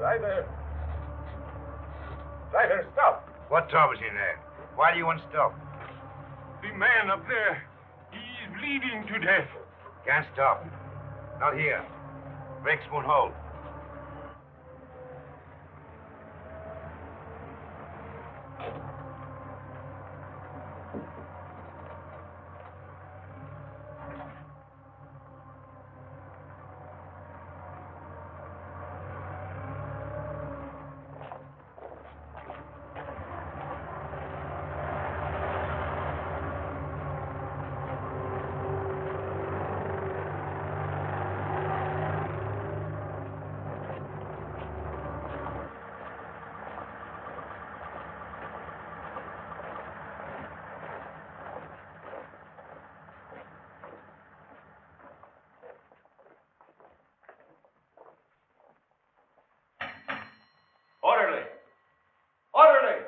Driver! Driver, stop! What trouble's in there? Why do you want to stop? The man up there, he's bleeding to death. Can't stop. Not here. Brakes won't hold. Orderly! Orderly!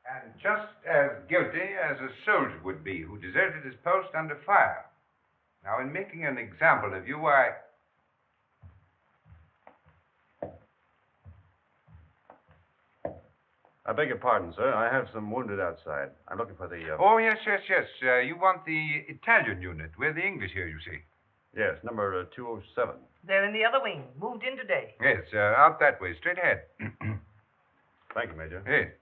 And just as guilty as a soldier would be who deserted his post under fire. Now, in making an example of you, I beg your pardon, sir. I have some wounded outside. I'm looking for the... Oh, yes. You want the Italian unit. We're the English here, you see. Yes, number 207. They're in the other wing. Moved in today. Yes, out that way, straight ahead. Thank you, Major. Yes.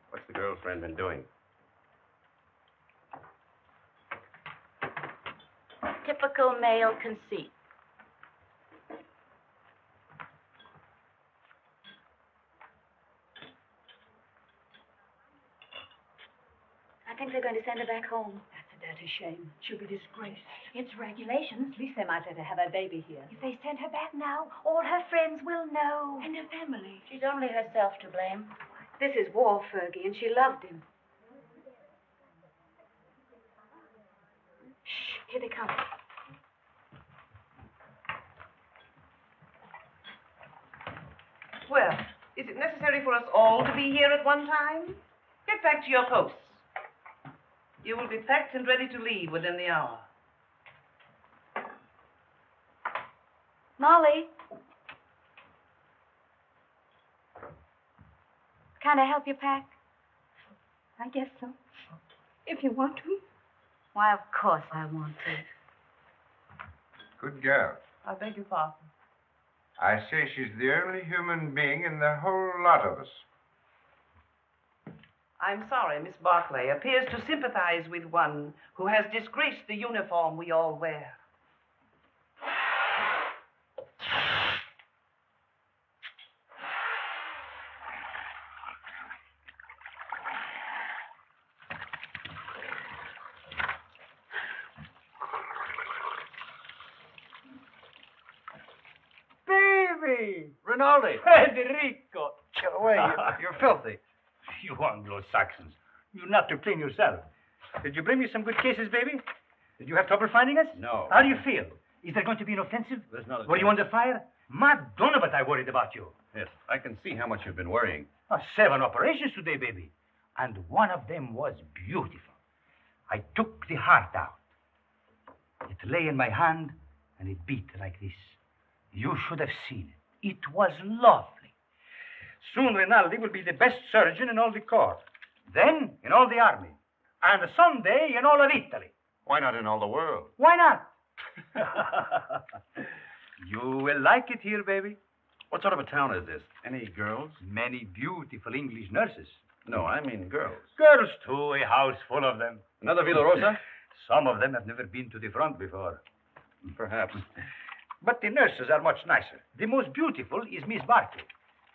What's the girlfriend been doing? Typical male conceit. I think they're going to send her back home. That's a dirty shame. She'll be disgraced. It's regulations. At least they might let her have her baby here. If they send her back now, all her friends will know. And her family. She's only herself to blame. This is war, Fergie, and she loved him. Shh, here they come. Well, is it necessary for us all to be here at one time? Get back to your posts. You will be packed and ready to leave within the hour. Molly. Can I help you pack? I guess so. If you want to. Why, of course I want to. Good girl. I beg your pardon. I say she's the only human being in the whole lot of us. I'm sorry, Miss Barkley appears to sympathize with one who has disgraced the uniform we all wear. Baby! Rinaldi! Federico! Get away. You're filthy. You Anglo-Saxons. You not to clean yourself. Did you bring me some good cases, baby? Did you have trouble finding us? No. How do you feel? Is there going to be an offensive? There's not a Were you under fire? Madonna, but I worried about you. Yes, I can see how much you've been worrying. 7 operations today, baby. And one of them was beautiful. I took the heart out. It lay in my hand, and it beat like this. You should have seen it. It was lovely. Soon Rinaldi will be the best surgeon in all the corps. Then in all the army. And someday in all of Italy. Why not in all the world? Why not? You will like it here, baby. What sort of a town is this? Any girls? Many beautiful English nurses. No, I mean girls. Girls, too, a house full of them. Another Villa Rosa? Some of them have never been to the front before. Perhaps. But the nurses are much nicer. The most beautiful is Miss Barkley.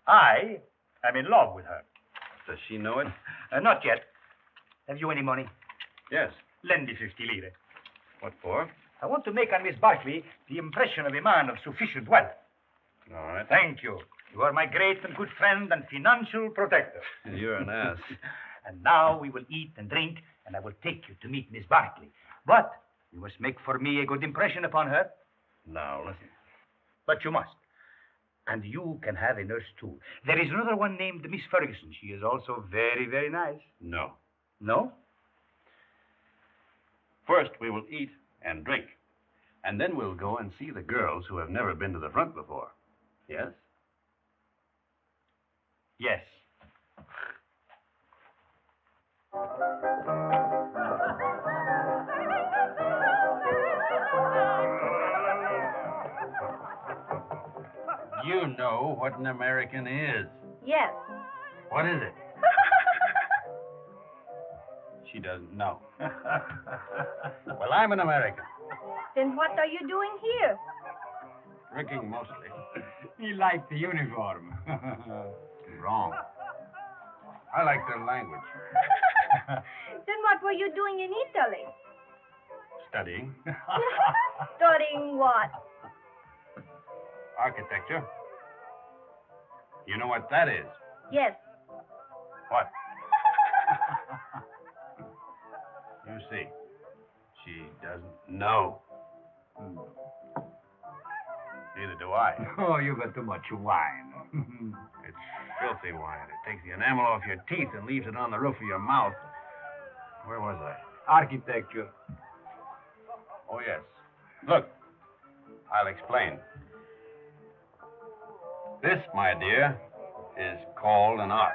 I am in love with her. Does she know it? Not yet. Have you any money? Yes. Lend me 50 lire. What for? I want to make on Miss Barkley the impression of a man of sufficient wealth. All right. Thank you. You are my great and good friend and financial protector. You're an ass. And now we will eat and drink, and I will take you to meet Miss Barkley. But you must make for me a good impression upon her. Now, listen. But you must. And you can have a nurse, too. There is another one named Miss Ferguson. She is also very, very nice. No. No? First, we will eat and drink. And then we'll go and see the girls who have never been to the front before. Yes? Yes. You know what an American is. Yes. What is it? She doesn't know. Well, I'm an American. Then what are you doing here? Drinking mostly. He liked the uniform. Wrong. I like their language. Then what were you doing in Italy? Studying. Studying what? Architecture. You know what that is? Yes. What? You see, she doesn't know. Neither do I. Oh, you got too much wine. It's filthy wine. It takes the enamel off your teeth and leaves it on the roof of your mouth. Where was I? Architecture. Oh, yes. Look, I'll explain. This, my dear, is called an arch.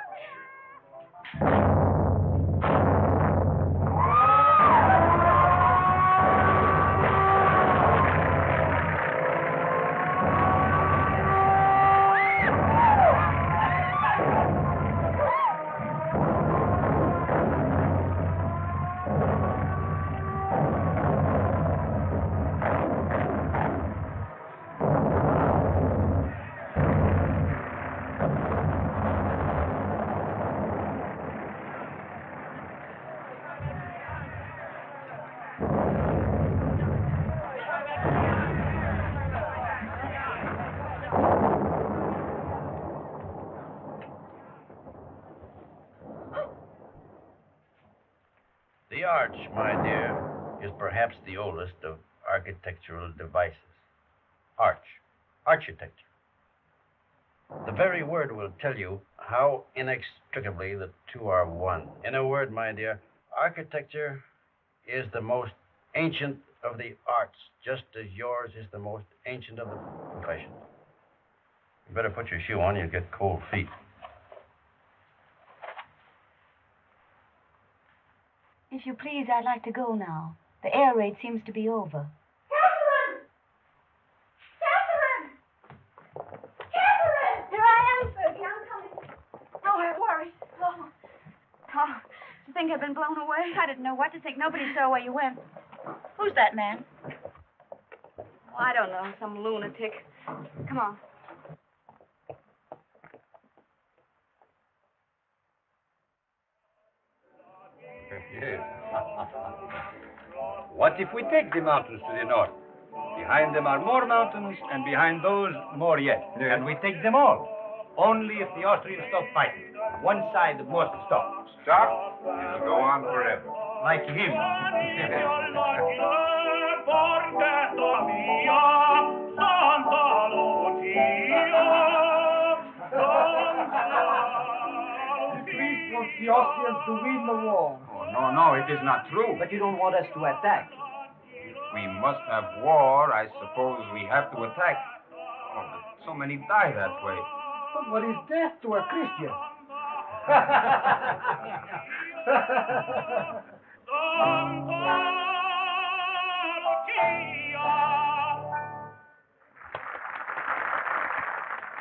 The arch, my dear, is perhaps the oldest of architectural devices. Architecture. The very word will tell you how inextricably the two are one. In a word, my dear, architecture is the most ancient of the arts, just as yours is the most ancient of the professions. You better put your shoe on, you'll get cold feet. If you please, I'd like to go now. The air raid seems to be over. Catherine! Catherine! Catherine! Here I am, Fergie. I'm coming. Oh, I worried. Oh. Oh, did you think I'd been blown away? I didn't know what to think. Nobody saw where you went. Who's that man? Oh, I don't know. Some lunatic. Come on. Yes. What if we take the mountains to the north? Behind them are more mountains, and behind those, more yet. Yeah. And we take them all. Only if the Austrians stop fighting. One side must stop. Stop? It'll go on forever. Like him. Please want the Austrians to win the war. Oh, no, it is not true. But you don't want us to attack. If we must have war, I suppose we have to attack. Oh, but so many die that way. But what is death to a Christian?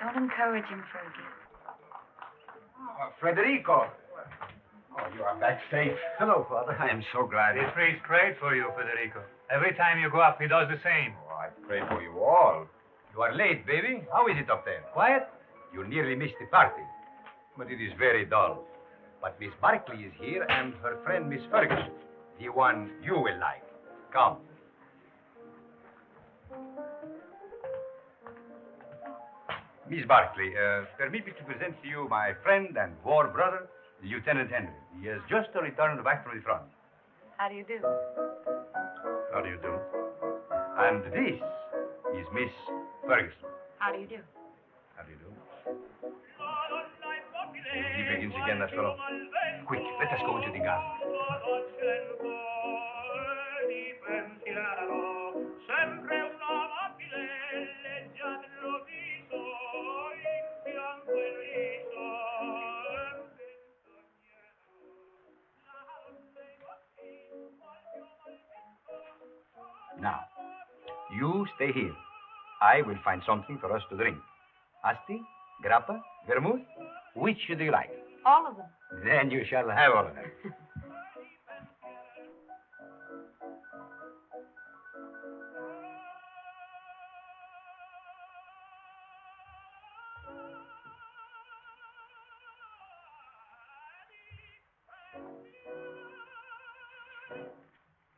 Don't encourage him, Fergie. Federico. Oh, you are back safe. Hello, Father. I am so glad. He prays great for you, Federico. Every time you go up, he does the same. Oh, I pray for you all. You are late, baby. How is it up there? Quiet? You nearly missed the party. But it is very dull. But Miss Barkley is here and her friend Miss Ferguson, the one you will like. Come. Miss Barkley, permit me to present to you my friend and war brother, Lieutenant Henry. He has just returned back from the front. How do you do? How do you do? And this is Miss Ferguson. How do you do? How do you do? He begins again, that fellow. Quick, let us go into the garden. Now, you stay here. I will find something for us to drink. Asti, grappa, vermouth, which do you like? All of them. Then you shall have all of them.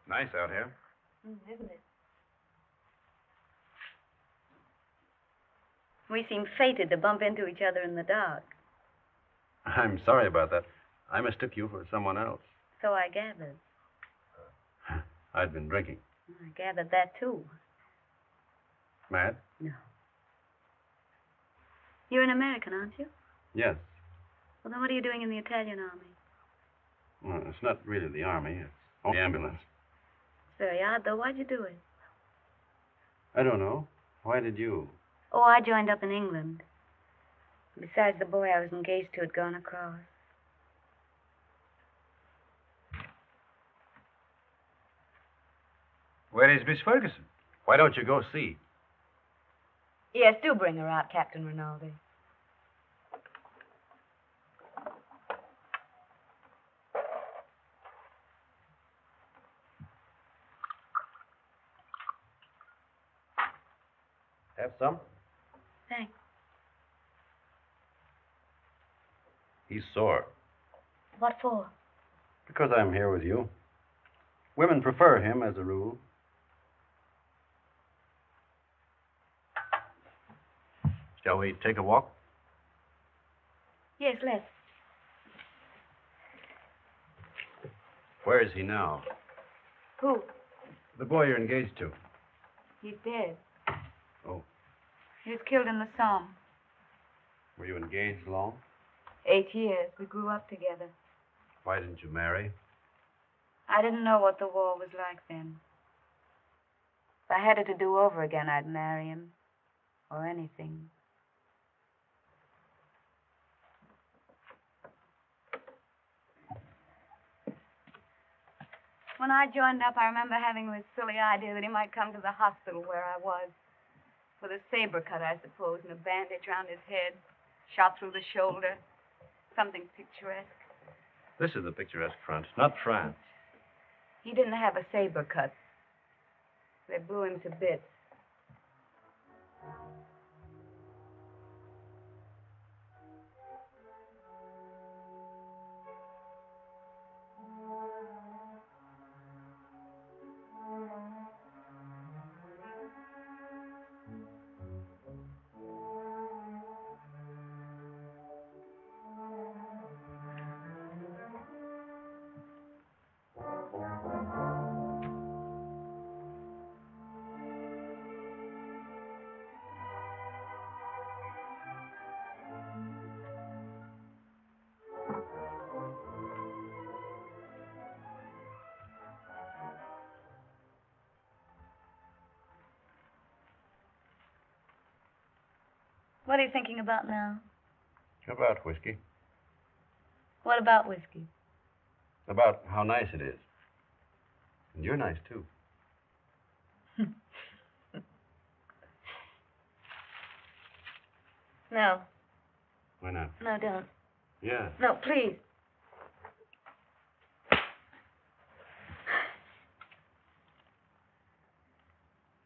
Nice out here. Isn't it? We seem fated to bump into each other in the dark. I'm sorry about that. I mistook you for someone else. So I gathered. I'd been drinking. I gathered that, too. Mad? No. You're an American, aren't you? Yes. Well, then what are you doing in the Italian army? Well, it's not really the army. It's only the ambulance. It's very odd, though. Why'd you do it? I don't know. Why did you? Oh, I joined up in England. Besides, the boy I was engaged to had gone across. Where is Miss Ferguson? Why don't you go see? Yes, do bring her out, Captain Rinaldi. Have some? Thanks. He's sore. What for? Because I'm here with you. Women prefer him as a rule. Shall we take a walk? Yes, let's. Where is he now? Who? The boy you're engaged to. He's dead. Oh. He was killed in the Somme. Were you engaged long? 8 years. We grew up together. Why didn't you marry? I didn't know what the war was like then. If I had it to do over again, I'd marry him. Or anything. When I joined up, I remember having this silly idea that he might come to the hospital where I was. With a saber cut, I suppose, and a bandage around his head. Shot through the shoulder. Something picturesque. This is the picturesque front, not France. He didn't have a saber cut. They blew him to bits. What are you thinking about now? About whiskey. What about whiskey? About how nice it is. And you're nice, too. No. Why not? No, don't. Yeah. No, please.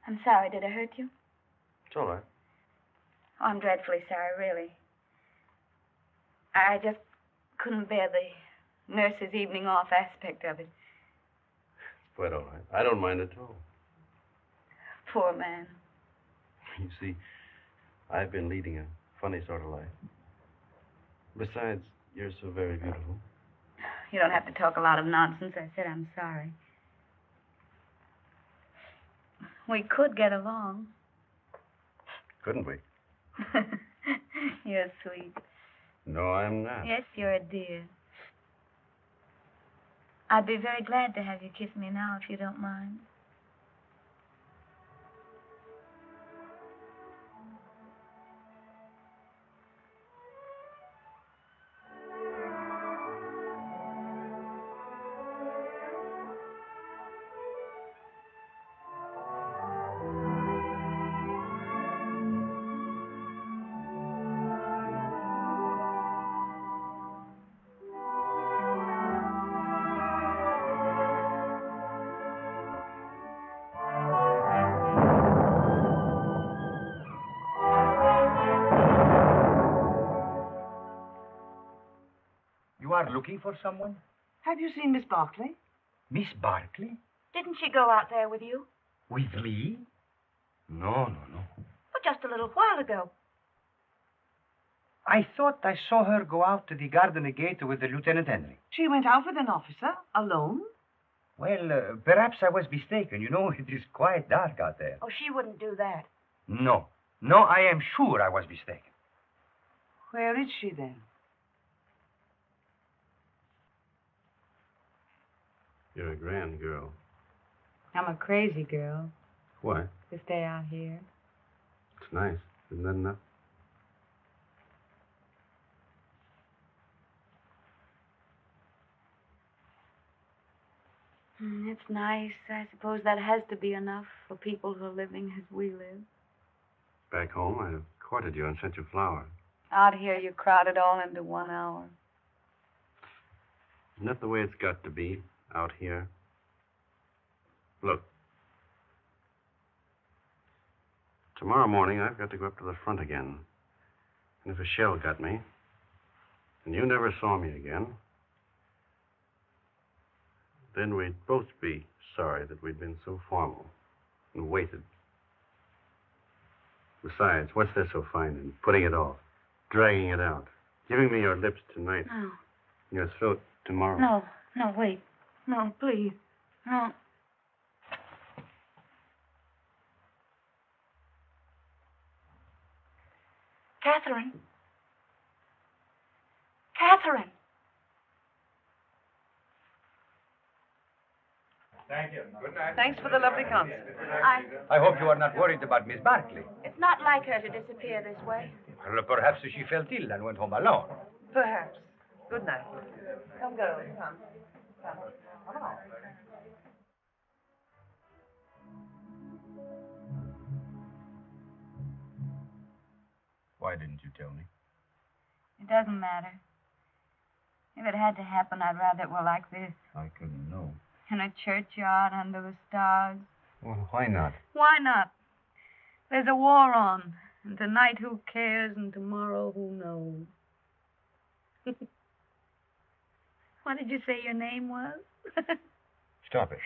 I'm sorry. Did I hurt you? It's all right. Oh, I'm dreadfully sorry, really. I just couldn't bear the nurse's evening off aspect of it. It's quite all right. I don't mind at all. Poor man. You see, I've been leading a funny sort of life. Besides, you're so very beautiful. You don't have to talk a lot of nonsense. I said I'm sorry. We could get along. Couldn't we? You're sweet. No, I'm not. Yes, you're a dear. I'd be very glad to have you kiss me now, if you don't mind. You are looking for someone? Have you seen Miss Barkley? Miss Barkley? Didn't she go out there with you? With me? No. But just a little while ago. I thought I saw her go out to the garden gate with the Lieutenant Henry. She went out with an officer, alone? Well, perhaps I was mistaken. You know, it is quite dark out there. Oh, she wouldn't do that. No, I am sure I was mistaken. Where is she then? You're a grand girl. I'm a crazy girl Why? to stay out here. It's nice. Isn't that enough? It's nice. I suppose that has to be enough for people who are living as we live. Back home, I'd have courted you and sent you flowers. Out here, you crowd it all into 1 hour. Isn't that the way it's got to be out here? Look. Tomorrow morning, I've got to go up to the front again. And if a shell got me, and you never saw me again, then we'd both be sorry that we'd been so formal and waited. Besides, what's there so fine in putting it off, dragging it out, giving me your lips tonight, No. your throat tomorrow? No, wait. No, please. No. Catherine. Thank you. Good night. Thanks for the lovely concert. I hope you are not worried about Miss Barkley. It's not like her to disappear this way. Well, perhaps she felt ill and went home alone. Perhaps. Good night. Come, girls. Come. Come along. Why didn't you tell me? It doesn't matter. If it had to happen, I'd rather it were like this. I couldn't know. In a churchyard under the stars. Well, why not? Why not? There's a war on. And tonight, who cares? And tomorrow, who knows? What did you say your name was? Stop it.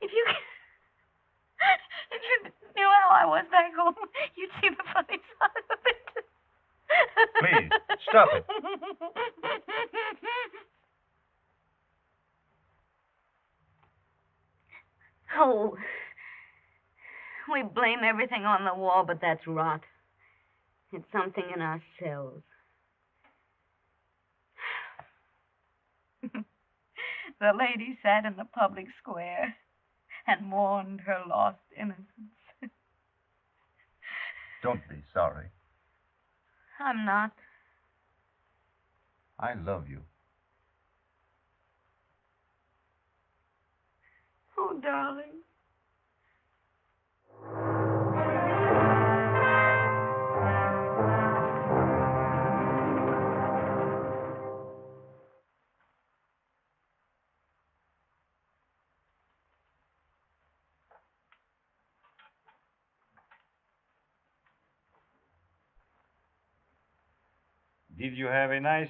If you knew how I was back home, you'd see the funny side of it. Please, stop it. Oh, we blame everything on the war, but that's rot. It's something in ourselves. The lady sat in the public square and mourned her lost innocence. Don't be sorry. I'm not. I love you. Oh, darling. Did you have a nice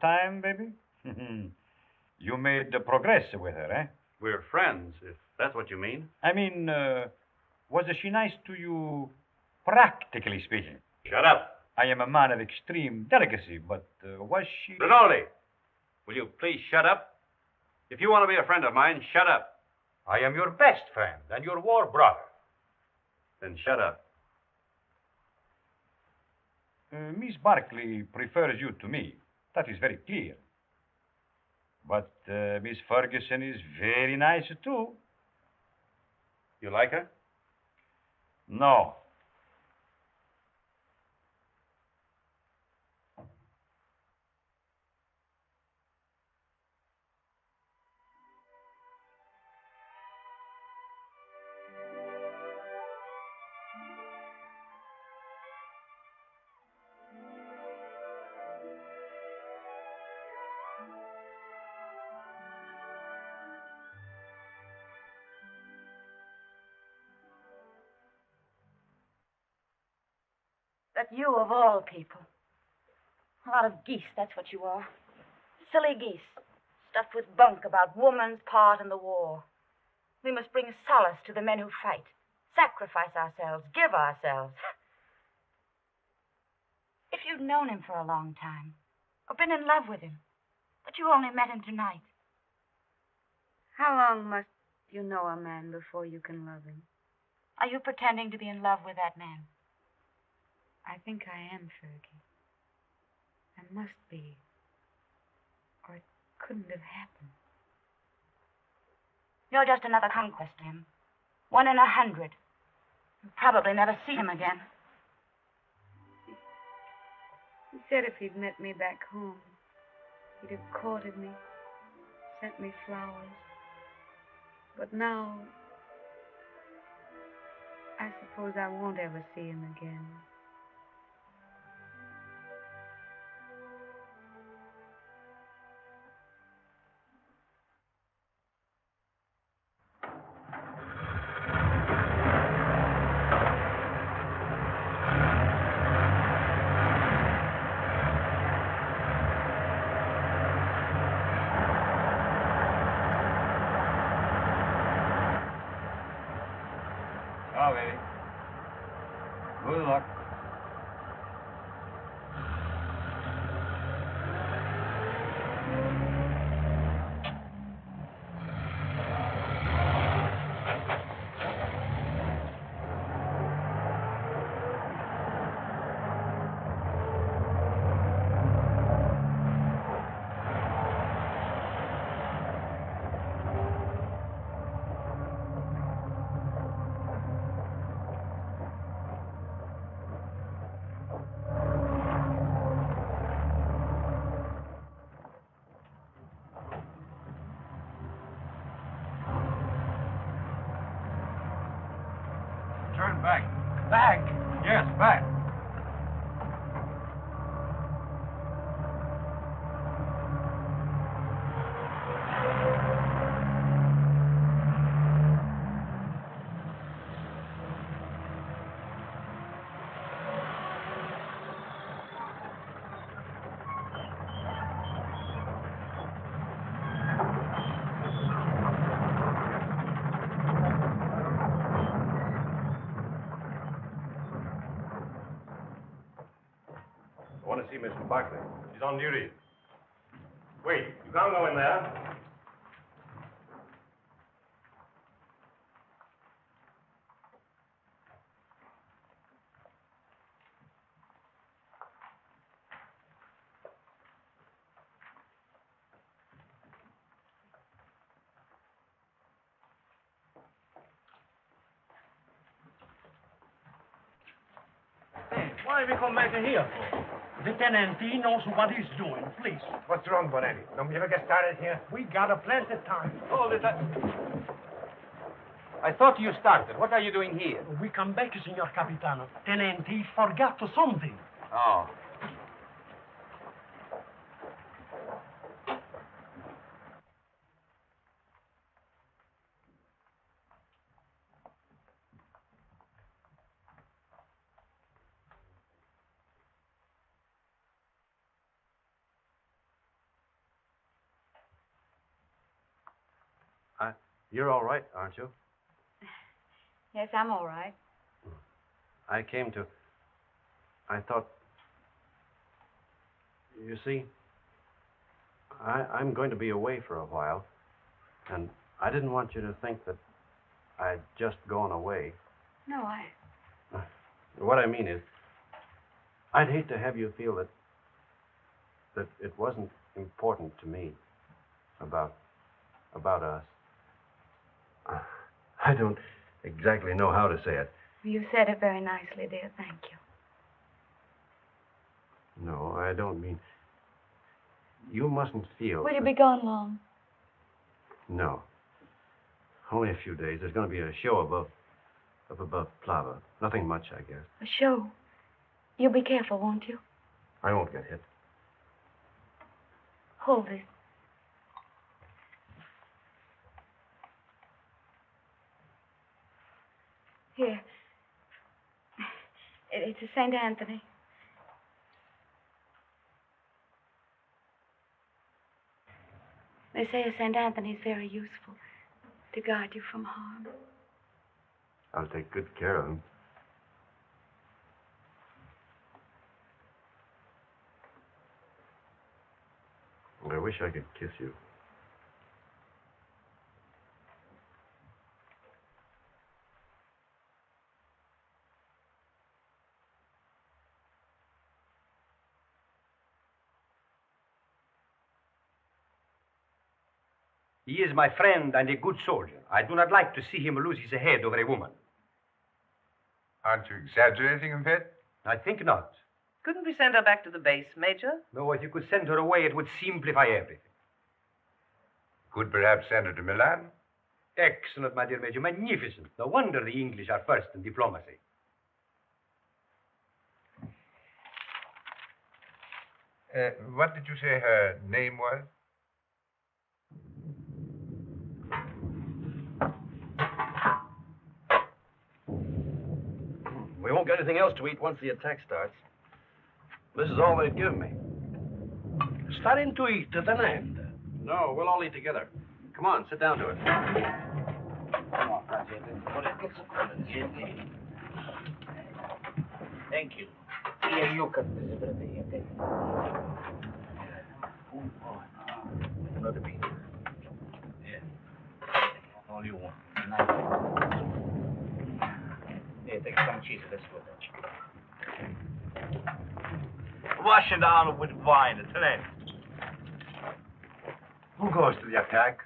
time, baby? You made progress with her, eh? We're friends, if that's what you mean. I mean, was she nice to you, practically speaking? Shut up. I am a man of extreme delicacy, but was she... Rinaldi, will you please shut up? If you want to be a friend of mine, shut up. I am your best friend and your war brother. Then shut up. Miss Barkley prefers you to me. That is very clear. But Miss Ferguson is very nice, too. You like her? No. That you of all people. A lot of geese, that's what you are. Silly geese, stuffed with bunk about woman's part in the war. We must bring solace to the men who fight, sacrifice ourselves, give ourselves. If you'd known him for a long time, or been in love with him, but you only met him tonight. How long must you know a man before you can love him? Are you pretending to be in love with that man? I think I am, Fergie. I must be. Or it couldn't have happened. You're just another conquest to him. 1 in 100. You'll probably never see him again. He said if he'd met me back home, he'd have courted me, sent me flowers. But now, I suppose I won't ever see him again. Oh, baby. Good luck. Turn back. Back? Yes, back. I want to see Mr. Barkley. She's on duty. Wait, you can't go in there. Hey, why have you come back here for? The tenantee knows what he's doing, please. What's wrong, Bonetti? Don't we ever get started here? We got a plenty of time. Hold it. I thought you started. What are you doing here? We come back, Signor Capitano. Tenantee forgot something. Oh. You're all right, aren't you? Yes, I'm all right. I thought... You see, I'm going to be away for a while, and I didn't want you to think that I'd just gone away. No, What I mean is, I'd hate to have you feel that it wasn't important to me about us. I don't exactly know how to say it. You said it very nicely, dear. Thank you. No, I don't mean... You mustn't feel... Will you be gone long? No. Only a few days. There's going to be a show above Plava. Nothing much, I guess. A show? You'll be careful, won't you? I won't get hit. Hold this. Here. It's a St. Anthony. They say a St. Anthony's very useful to guard you from harm. I'll take good care of him. I wish I could kiss you. He is my friend and a good soldier. I do not like to see him lose his head over a woman. Aren't you exaggerating a bit? I think not. Couldn't we send her back to the base, Major? No, if you could send her away, it would simplify everything. Could perhaps send her to Milan? Excellent, my dear Major. Magnificent. No wonder the English are first in diplomacy. What did you say her name was? We won't get anything else to eat once the attack starts. This is all they'd give me. Starting to eat at an end. No, we'll all eat together. Come on, sit down to it. Thank you. Here you can visit it. Another piece. Yeah. All you want. Here, take some cheese. Let's go. Wash it down with wine at an end. Who goes to the attack?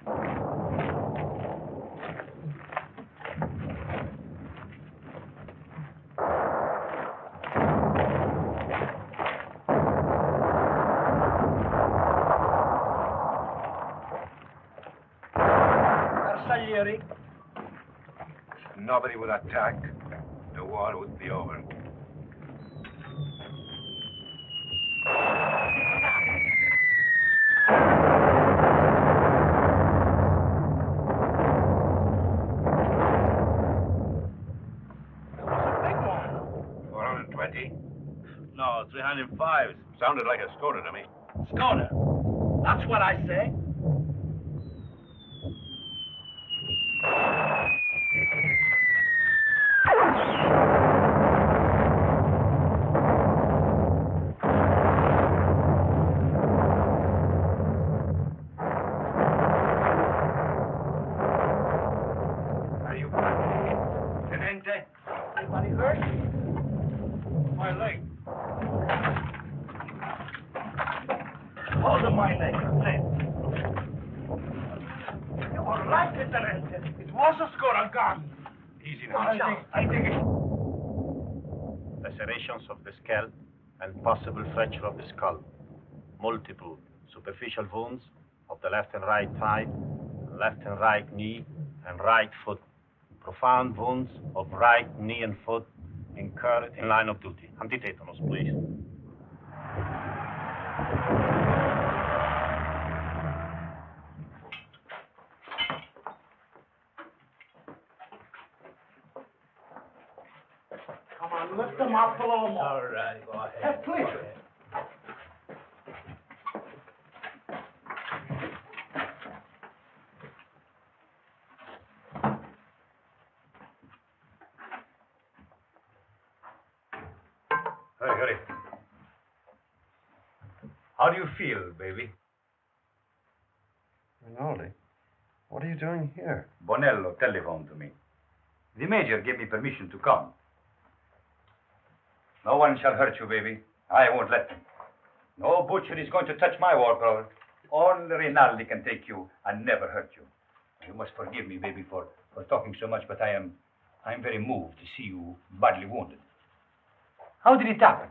Bersaglieri. If nobody would attack, the war would be over. No, 305. Sounded like a Skoda to me. Skoda. That's what I say. Are you... Tenente? Anybody hurt? My leg. Hold on my leg, friend. You were right, Lieutenant. It was a Skoda gun. Easy now. I think it... Lacerations of the scalp and possible fracture of the skull. Multiple superficial wounds of the left and right thigh, left and right knee, and right foot. Profound wounds of right knee and foot incurred in line of duty. Antitetanus, please. Come on, lift them up a little more. All right, go ahead. Please. Hurry. How do you feel, baby? Rinaldi, what are you doing here? Bonello telephoned to me. The major gave me permission to come. No one shall hurt you, baby. I won't let them. No butcher is going to touch my war brother. Only Rinaldi can take you and never hurt you. You must forgive me, baby, for talking so much, but I'm very moved to see you badly wounded. How did it happen?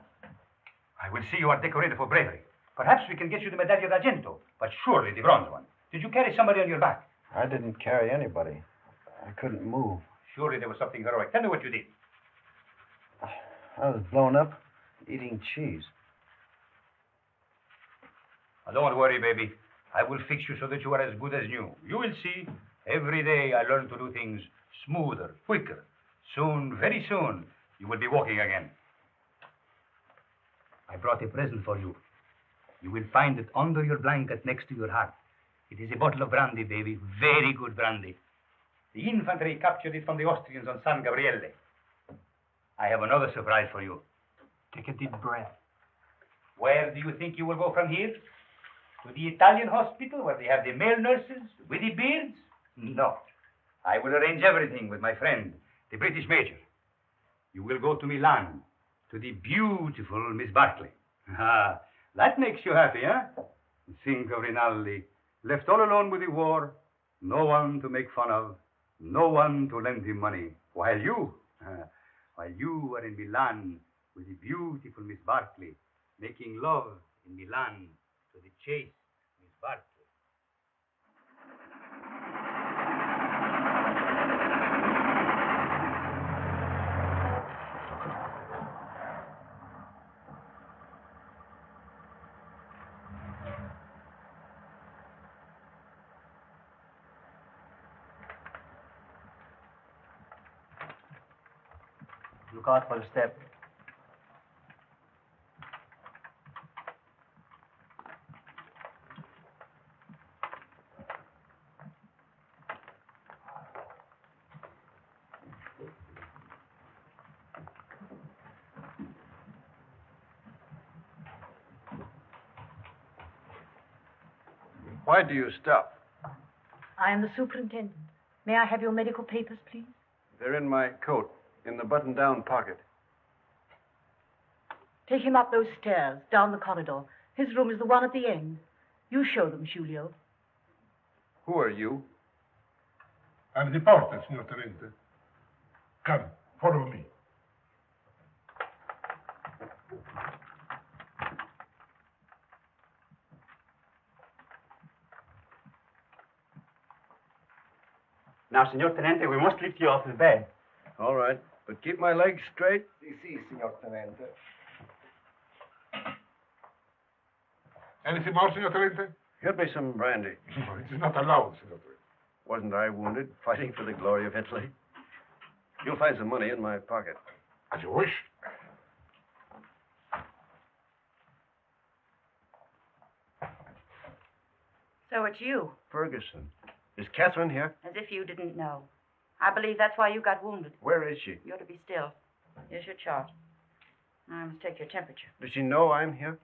I will see you are decorated for bravery. Perhaps we can get you the Medaglia d'Argento, but surely the bronze one. Did you carry somebody on your back? I didn't carry anybody. I couldn't move. Surely there was something heroic. Tell me what you did. I was blown up eating cheese. Now, don't worry, baby. I will fix you so that you are as good as new. You will see. Every day I learn to do things smoother, quicker. Soon, very soon, you will be walking again. I brought a present for you. You will find it under your blanket next to your heart. It is a bottle of brandy, baby. Very good brandy. The infantry captured it from the Austrians on San Gabriele. I have another surprise for you. Take a deep breath. Where do you think you will go from here? To the Italian hospital where they have the male nurses with the beards? No. I will arrange everything with my friend, the British major. You will go to Milan, to the beautiful Miss Barkley. Ah, that makes you happy, huh? Think of Rinaldi, left all alone with the war, no one to make fun of, no one to lend him money, while you are in Milan with the beautiful Miss Barkley, making love in Milan to the chaste Miss Barkley. Look out for the step. Why do you stop? I am the superintendent. May I have your medical papers, please? They're in my coat, in the button-down pocket. Take him up those stairs, down the corridor. His room is the one at the end. You show them, Giulio. Who are you? I'm the porter, signor Tenente. Come, follow me. Now, Signor Tenente, we must lift you off the bed. All right, but keep my legs straight. Si, signor Tenente. Anything more, signor Tenente? Get me some brandy. No, it is not allowed, signor Tenente. Wasn't I wounded, fighting for the glory of Italy? You'll find some money in my pocket. As you wish. So it's you. Ferguson. Is Catherine here? As if you didn't know. I believe that's why you got wounded. Where is she? You're to be still. Here's your chart. Now I must take your temperature. Does she know I'm here?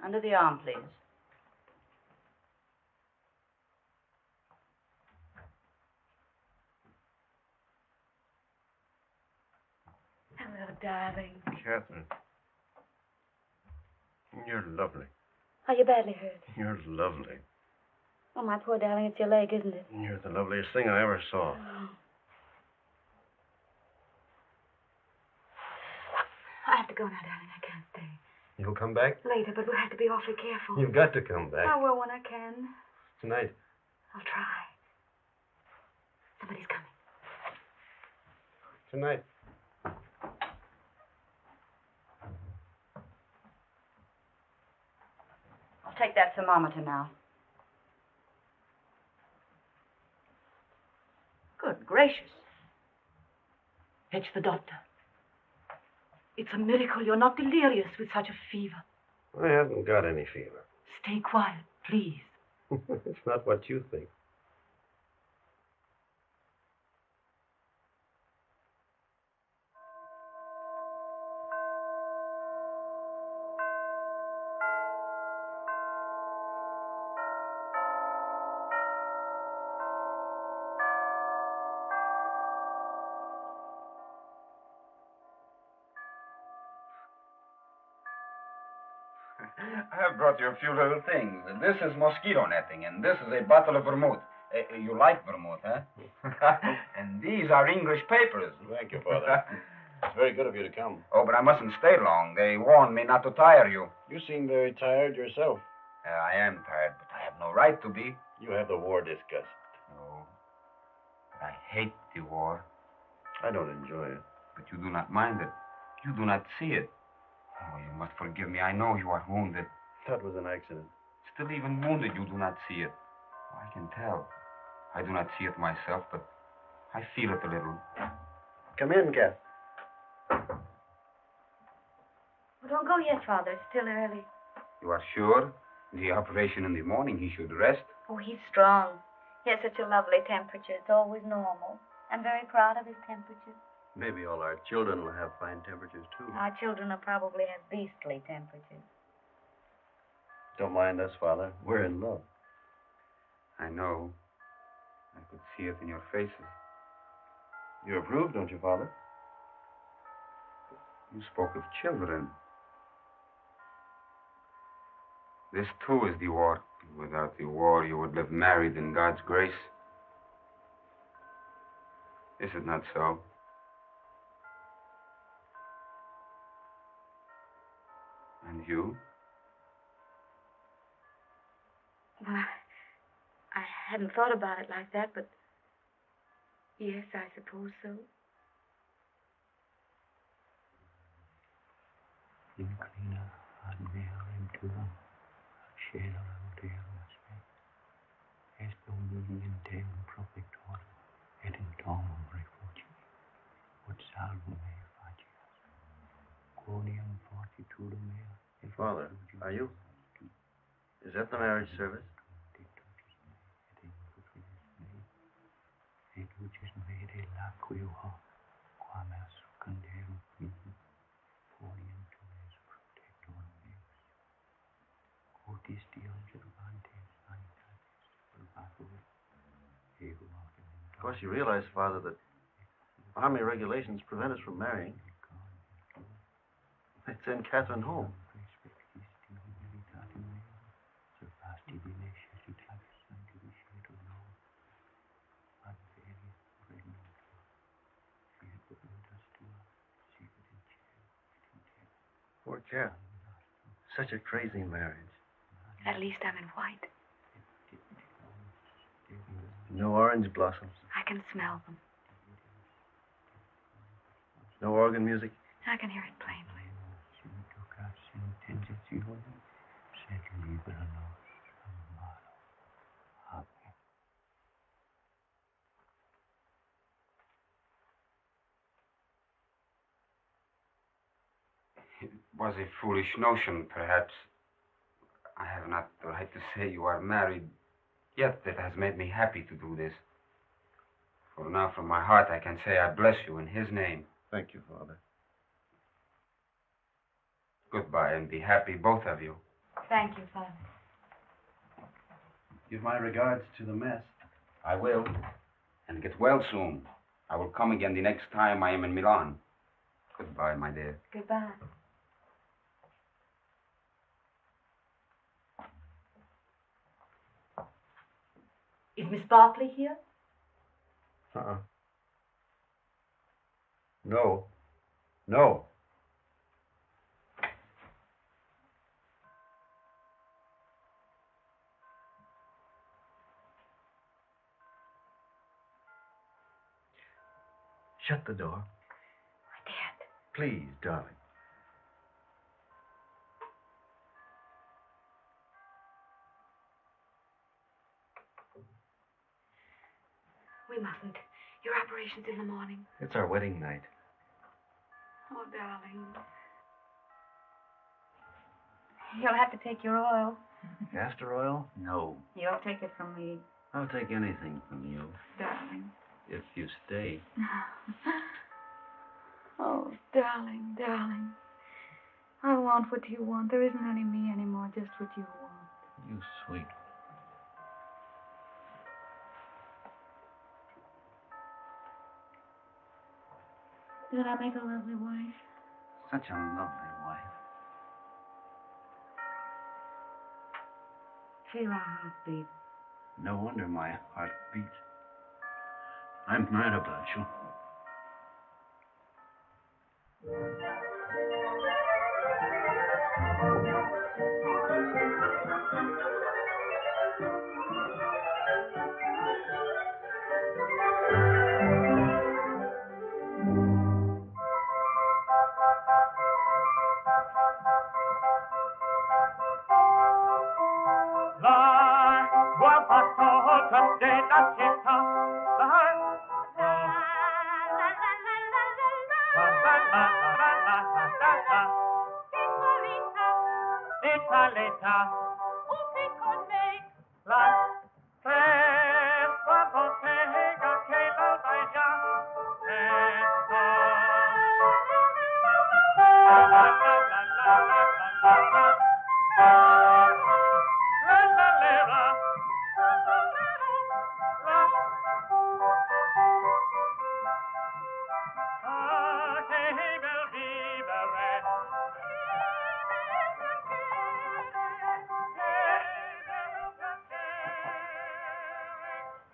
Under the arm, please. Hello, darling. Catherine. You're lovely. Are you badly hurt? You're lovely. Oh, my poor darling, it's your leg, isn't it? You're the loveliest thing I ever saw. Oh. I have to go now, darling. I can't stay. You'll come back? Later, but we'll have to be awfully careful. You've got to come back. I will when I can. Tonight. I'll try. Somebody's coming. Tonight. I'll take that thermometer now. Good gracious. Fetch the doctor. It's a miracle you're not delirious with such a fever. I haven't got any fever. Stay quiet, please. It's not what you think. I have brought you a few little things. This is mosquito netting, and this is a bottle of vermouth. You like vermouth, huh? And these are English papers. Thank you, Father. It's very good of you to come. Oh, but I mustn't stay long. They warned me not to tire you. You seem very tired yourself. I am tired, but I have no right to be. You have the war disgust. No. But I hate the war. I don't enjoy it. But you do not mind it. You do not see it. Oh, you must forgive me. I know you are wounded. That was an accident. Still, even wounded, you do not see it. Oh, I can tell. I do not see it myself, but I feel it a little. Come in, Kath. Well, don't go yet, Father. It's still early. You are sure? The operation in the morning, he should rest. Oh, he's strong. He has such a lovely temperature. It's always normal. I'm very proud of his temperature. Maybe all our children will have fine temperatures, too. Our children will probably have beastly temperatures. Don't mind us, Father. We're in love. I know. I could see it in your faces. You approve, don't you, Father? You spoke of children. This, too, is the war. Without the war, you would live married in God's grace. Is it not so? And you? Well, I hadn't thought about it like that, but yes, I suppose so. Inclina ad mea ventura, accelera deus me, est domini in teum propector, et in tomum refugi, ut salvo me facias, quoniam fortitudem mea. Father, are you? Is that the marriage service? Et lucis me de laqueo quam succanderum folium tuis protector meus. Quotis Deum servantes sanitatis purgatur ego autem. Of course, you realize, Father, that army regulations prevent us from marrying. They'd send Catherine home. Poor Cat. Such a crazy marriage. At least I'm in white. No orange blossoms. I can smell them. No organ music. I can hear it plainly. It was a foolish notion, perhaps. I have not the right to say you are married, yet it has made me happy to do this. For now, from my heart, I can say I bless you in his name. Thank you, Father. Goodbye, and be happy, both of you. Thank you, Father. Give my regards to the mess. I will. And get well soon. I will come again the next time I am in Milan. Goodbye, my dear. Goodbye. Is Miss Barkley here? No. No. Shut the door. I can't. Please, darling. We mustn't. Your operation's in the morning. It's our wedding night. Oh, darling. You'll have to take your oil. Castor oil? No. You'll take it from me, I'll take anything from you darling. if you stay. Oh, darling, darling. I want what you want. There isn't any me anymore, just what you want. You sweet. Did I make a lovely wife? Such a lovely wife. Feel our hearts beat. No wonder my heart beats. I'm mad about you.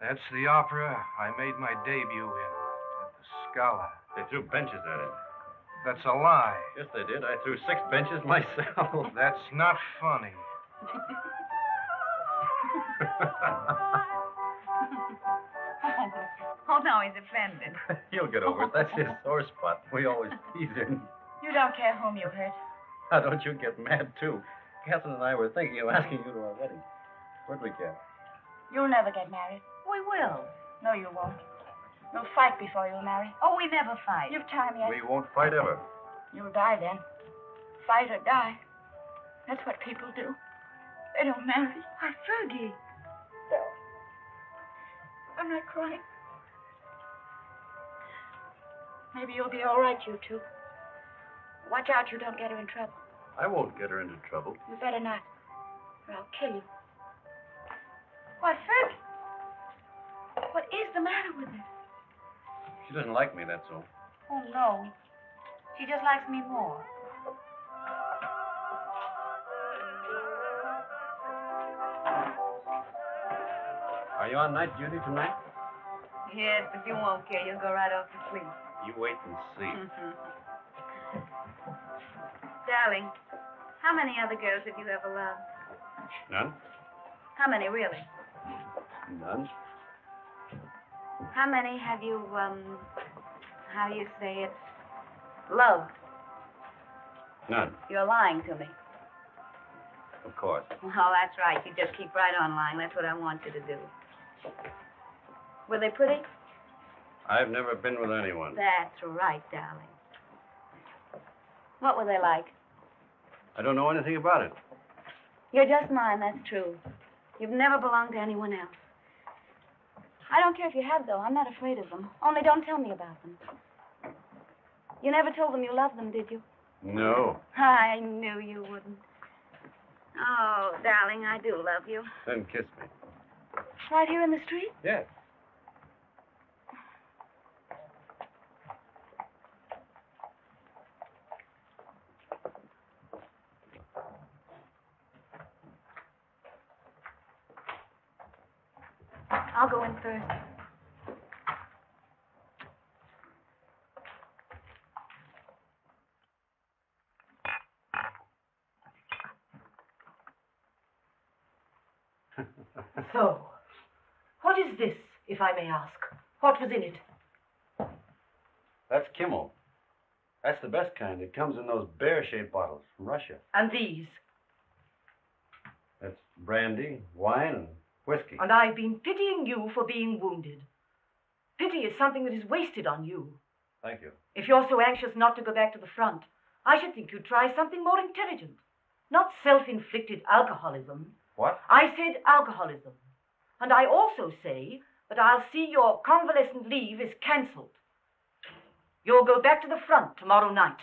That's the opera I made my debut in at the Scala. They threw benches at it. That's a lie. Yes, they did. I threw 6 benches myself. That's not funny. Oh, no, he's offended. He'll get over it. That's his sore spot. We always tease him. You don't care whom you hurt. How don't you get mad, too? Catherine and I were thinking of asking you to our wedding. Where'd we get? You'll never get married. We will. No, you won't. You'll fight before you'll marry. Oh, we never fight. You've time yet. We won't fight ever. You'll die then. Fight or die. That's what people do. They don't marry. Why, Fergie. No. I'm not crying. Maybe you'll be all right, you two. Watch out you don't get her in trouble. I won't get her into trouble. You better not, or I'll kill you. Why, Fergie. What is the matter with her? She doesn't like me, that's all. Oh, no. She just likes me more. Are you on night duty tonight? Yes, but you won't care. You'll go right off to sleep. You wait and see. Darling, how many other girls have you ever loved? None? How many, really? None? How many have you, how do you say it, loved? None. You're lying to me. Of course. Well, that's right. You just keep right on lying. That's what I want you to do. Were they pretty? I've never been with anyone. That's right, darling. What were they like? I don't know anything about it. You're just mine, that's true. You've never belonged to anyone else. I don't care if you have, though. I'm not afraid of them. Only don't tell me about them. You never told them you loved them, did you? No. I knew you wouldn't. Oh, darling, I do love you. Then kiss me. Right here in the street? Yes. I'll go in first. So, what is this, if I may ask? What was in it? That's Kimmel. That's the best kind. It comes in those bear-shaped bottles from Russia. And these? That's brandy, wine, and whiskey. And I've been pitying you for being wounded. Pity is something that is wasted on you. Thank you. If you're so anxious not to go back to the front, I should think you'd try something more intelligent. Not self-inflicted alcoholism. What? I said alcoholism. And I also say that I'll see your convalescent leave is cancelled. You'll go back to the front tomorrow night.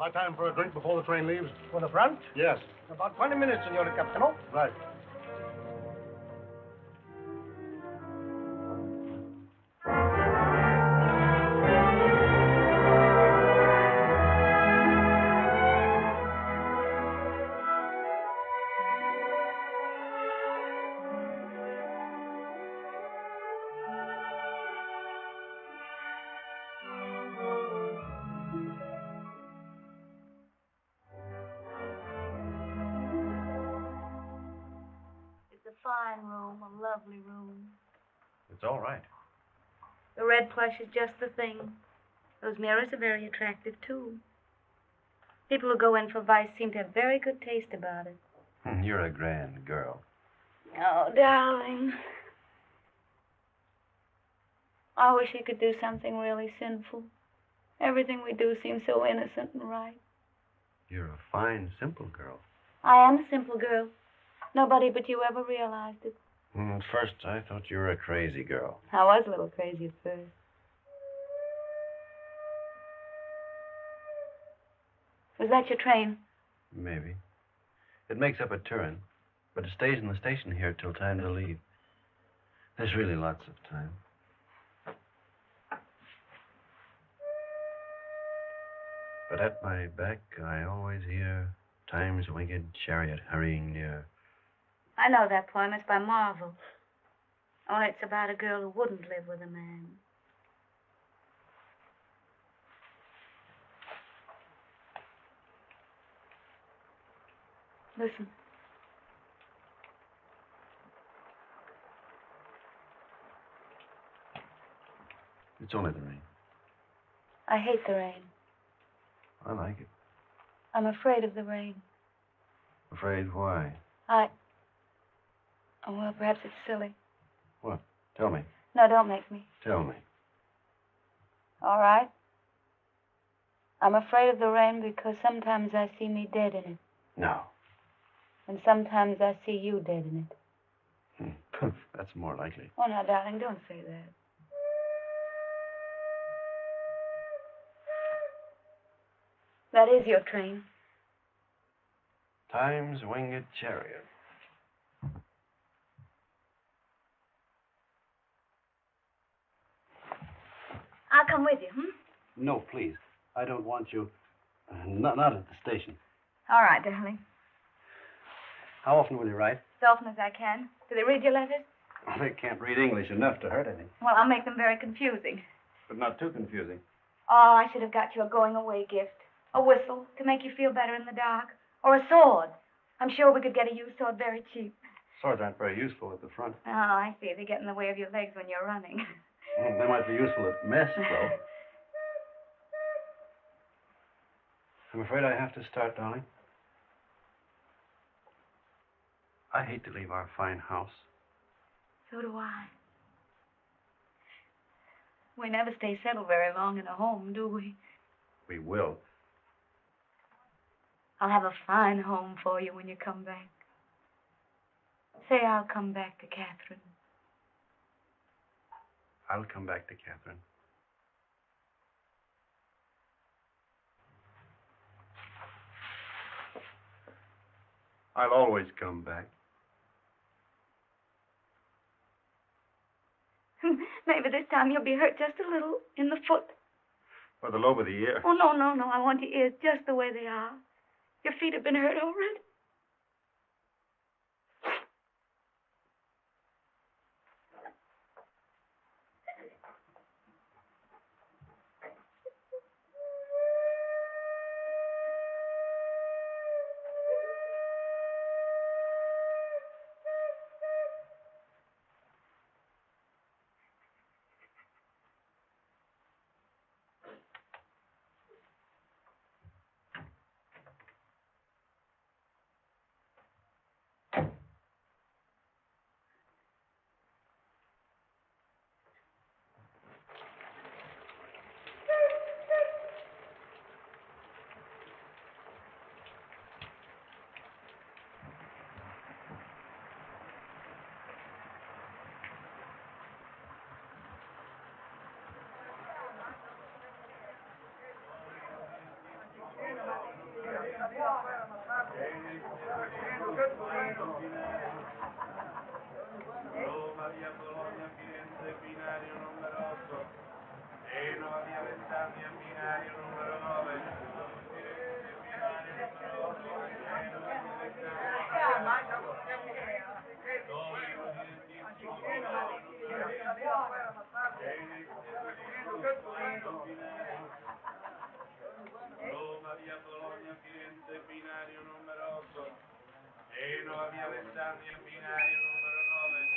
High time for a drink before the train leaves? For the front? Yes. About 20 minutes, Senor Capitano. Right. Fine room, a lovely room. It's all right. The red plush is just the thing. Those mirrors are very attractive, too. People who go in for vice seem to have very good taste about it. You're a grand girl. Oh, darling. I wish we could do something really sinful. Everything we do seems so innocent and right. You're a fine, simple girl. I am a simple girl. Nobody but you ever realized it. At first, I thought you were a crazy girl. I was a little crazy at first. Was that your train? Maybe. It makes up at Turin, but it stays in the station here till time to leave. There's really lots of time. But at my back, I always hear time's winged chariot hurrying near. I know that poem. It's by Marvel. Only it's about a girl who wouldn't live with a man. Listen. It's only the rain. I hate the rain. I like it. I'm afraid of the rain. Afraid why? Oh, well, perhaps it's silly. What? Tell me. No, don't make me. Tell me. All right. I'm afraid of the rain because sometimes I see me dead in it. No. And sometimes I see you dead in it. That's more likely. Oh, now, darling, don't say that. That is your train. Time's winged chariot. I'll come with you, No, please. I don't want you. Not at the station. All right, darling. How often will you write? As often as I can. Do they read your letters? Well, they can't read English enough to hurt any. Well, I'll make them very confusing. But not too confusing. Oh, I should have got you a going-away gift. A whistle to make you feel better in the dark. Or a sword. I'm sure we could get a used sword very cheap. Swords aren't very useful at the front. Oh, I see. They get in the way of your legs when you're running. They might be useful at mess, though. I'm afraid I have to start, darling. I hate to leave our fine house. So do I. We never stay settled very long in a home, do we? We will. I'll have a fine home for you when you come back. Say I'll come back to Catherine. I'll come back to Catherine. I'll always come back. Maybe this time you'll be hurt just a little in the foot. Or the lobe of the ear. Oh, no. I want your ears just the way they are. Your feet have been hurt already. Roma, via Bologna, Firenze, binario numero 8. Genova, via Ventaglia, binario numero 9. Roma, via Bologna, Firenze, binario numero 8. Genova, via Ventaglia, binario numero 9.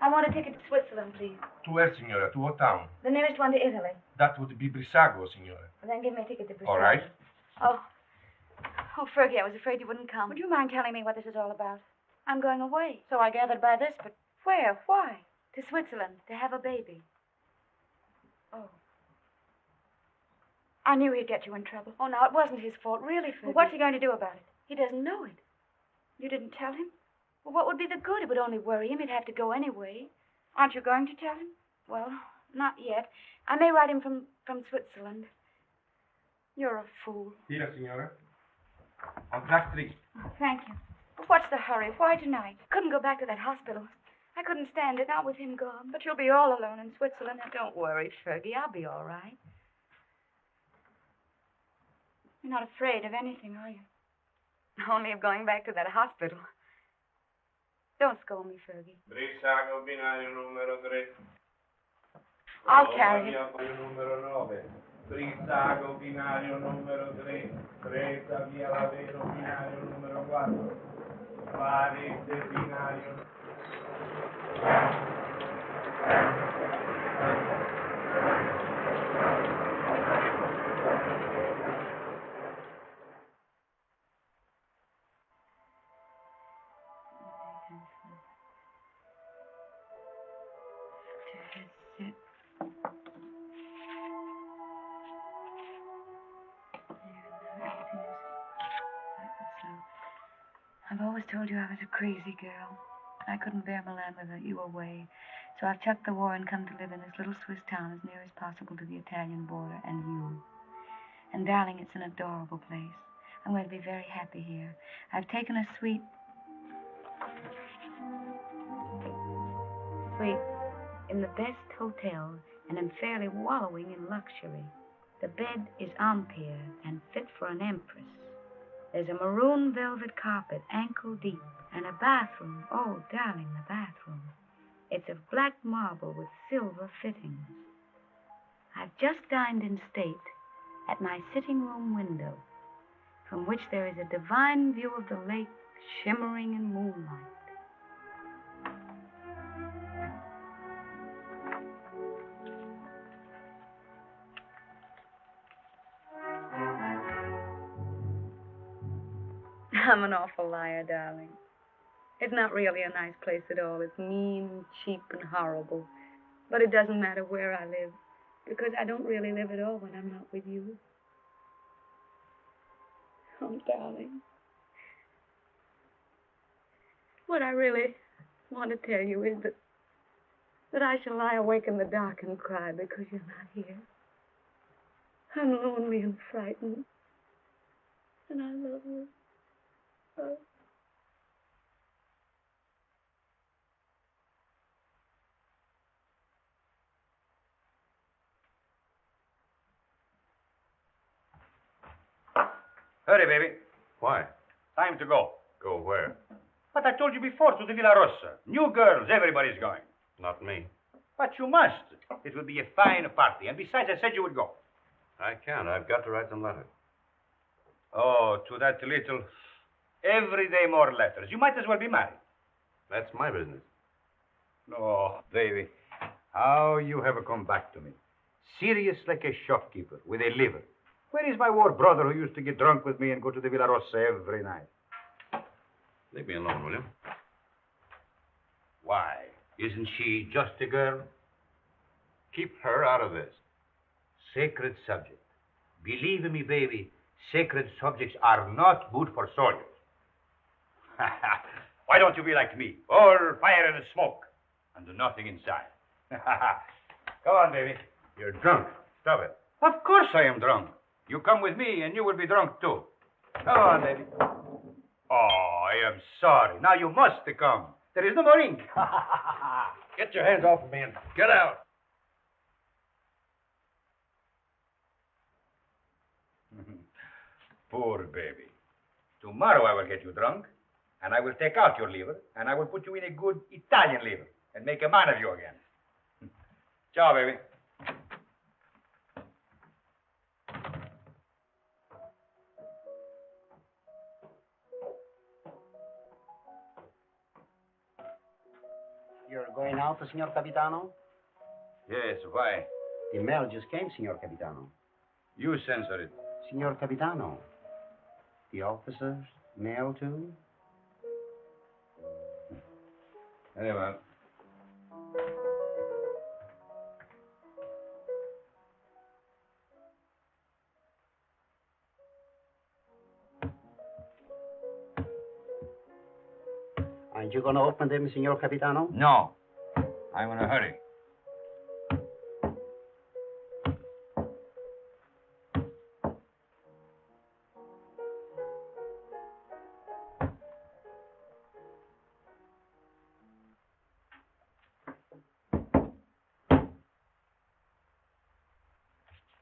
I want a ticket to Switzerland, please. To where, signora? To what town? The nearest one to Italy. That would be Brissago, signora. Well, then give me a ticket to Brazil. All right. Oh, Fergie, I was afraid you wouldn't come. Would you mind telling me what this is all about? I'm going away. So I gathered by this, but where? Why? To Switzerland to have a baby. Oh. I knew he'd get you in trouble. Oh, now, it wasn't his fault, really, Fergie. Well, what's he going to do about it? He doesn't know it. You didn't tell him? Well, what would be the good? It would only worry him. He'd have to go anyway. Aren't you going to tell him? Well, not yet. I may write him from Switzerland. You're a fool. Here, signora. On track 3. Oh, thank you. But what's the hurry? Why tonight? Couldn't go back to that hospital. I couldn't stand it, not with him gone. But you'll be all alone in Switzerland. Now, don't worry, Fergie. I'll be all right. You're not afraid of anything, are you? Only of going back to that hospital. Don't scold me, Fergie. Brissago, binario numero 3. I'll carry it. Binario numero 9. Brissago, binario numero 3. Creta, via Laveno, binario numero 4. Varese, binario. I've always told you I was a crazy girl. I couldn't bear Milan without you away. So I've chucked the war and come to live in this little Swiss town as near as possible to the Italian border and you. And, darling, it's an adorable place. I'm going to be very happy here. I've taken a suite in the best hotel and am fairly wallowing in luxury. The bed is ampere and fit for an empress. There's a maroon velvet carpet, ankle deep, and a bathroom. Oh, darling, the bathroom. It's of black marble with silver fittings. I've just dined in state at my sitting room window, from which there is a divine view of the lake shimmering in moonlight. I'm an awful liar, darling. It's not really a nice place at all. It's mean, cheap, and horrible. But it doesn't matter where I live, because I don't really live at all when I'm not with you. Oh, darling. What I really want to tell you is that I shall lie awake in the dark and cry because you're not here. I'm lonely and frightened, and I love you. Oh. Hurry, baby. Why? Time to go. Go where? But I told you before, to the Villa Rossa. New girls, everybody's going. Not me. But you must. It will be a fine party. And besides, I said you would go. I can't. I've got to write some letters. Oh, to that little... Every day more letters. You might as well be married. That's my business. No, baby. How you have come back to me. Serious like a shopkeeper with a liver. Where is my war brother who used to get drunk with me and go to the Villa Rossa every night? Leave me alone, will you? Why? Isn't she just a girl? Keep her out of this. Sacred subject. Believe me, baby, sacred subjects are not good for soldiers. Why don't you be like me? All fire and smoke, and nothing inside. Go on, baby. You're drunk. Stop it. Of course I am drunk. You come with me, and you will be drunk, too. Go on, baby. Oh, I am sorry. Now you must come. There is no more ink. Get your hands off of me and get out. Poor baby. Tomorrow I will get you drunk, and I will take out your liver, and I will put you in a good Italian liver and make a man of you again. Ciao, baby. You're going out, Signor Capitano? Yes, why? The mail just came, Signor Capitano. You censor it. Signor Capitano, the officers' mail too? Very well. Aren't you going to open them, Signor Capitano? No. I'm in a hurry.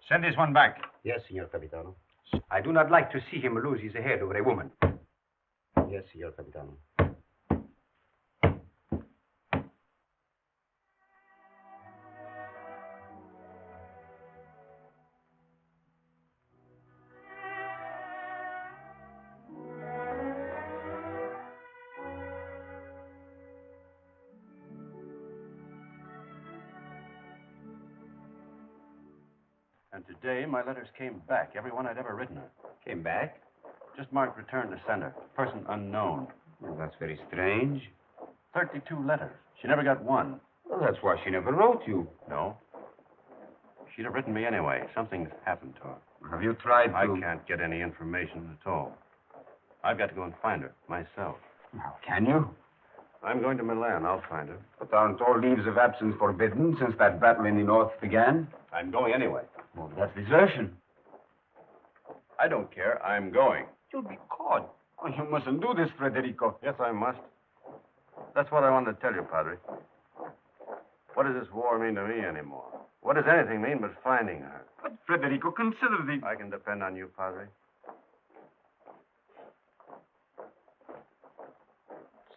Send this one back. Yes, Signor Capitano. I do not like to see him lose his head over a woman. Yes, Signor Capitano. And today, my letters came back. Every one I'd ever written her. Came back? Just marked return to sender. Person unknown. Well, that's very strange. 32 letters. She never got one. Well, that's why she never wrote you. No. She'd have written me anyway. Something's happened to her. Have you tried to... I can't get any information at all. I've got to go and find her myself. Now, can you? I'm going to Milan. I'll find her. But aren't all leaves of absence forbidden since that battle in the north began? I'm going anyway. Well, that's desertion. I don't care. I'm going. You'll be caught. Oh, you mustn't do this, Federico. Yes, I must. That's what I wanted to tell you, Padre. What does this war mean to me anymore? What does anything mean but finding her? But, Federico, consider the... I can depend on you, Padre.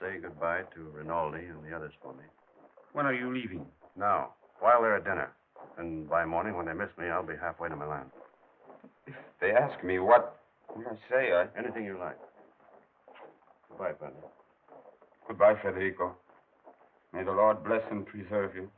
Say goodbye to Rinaldi and the others for me. When are you leaving? Now, while they're at dinner. And by morning, when they miss me, I'll be halfway to Milan. If they ask me what will I say, Anything you like. Goodbye, Padre. Goodbye, Federico. May the Lord bless and preserve you.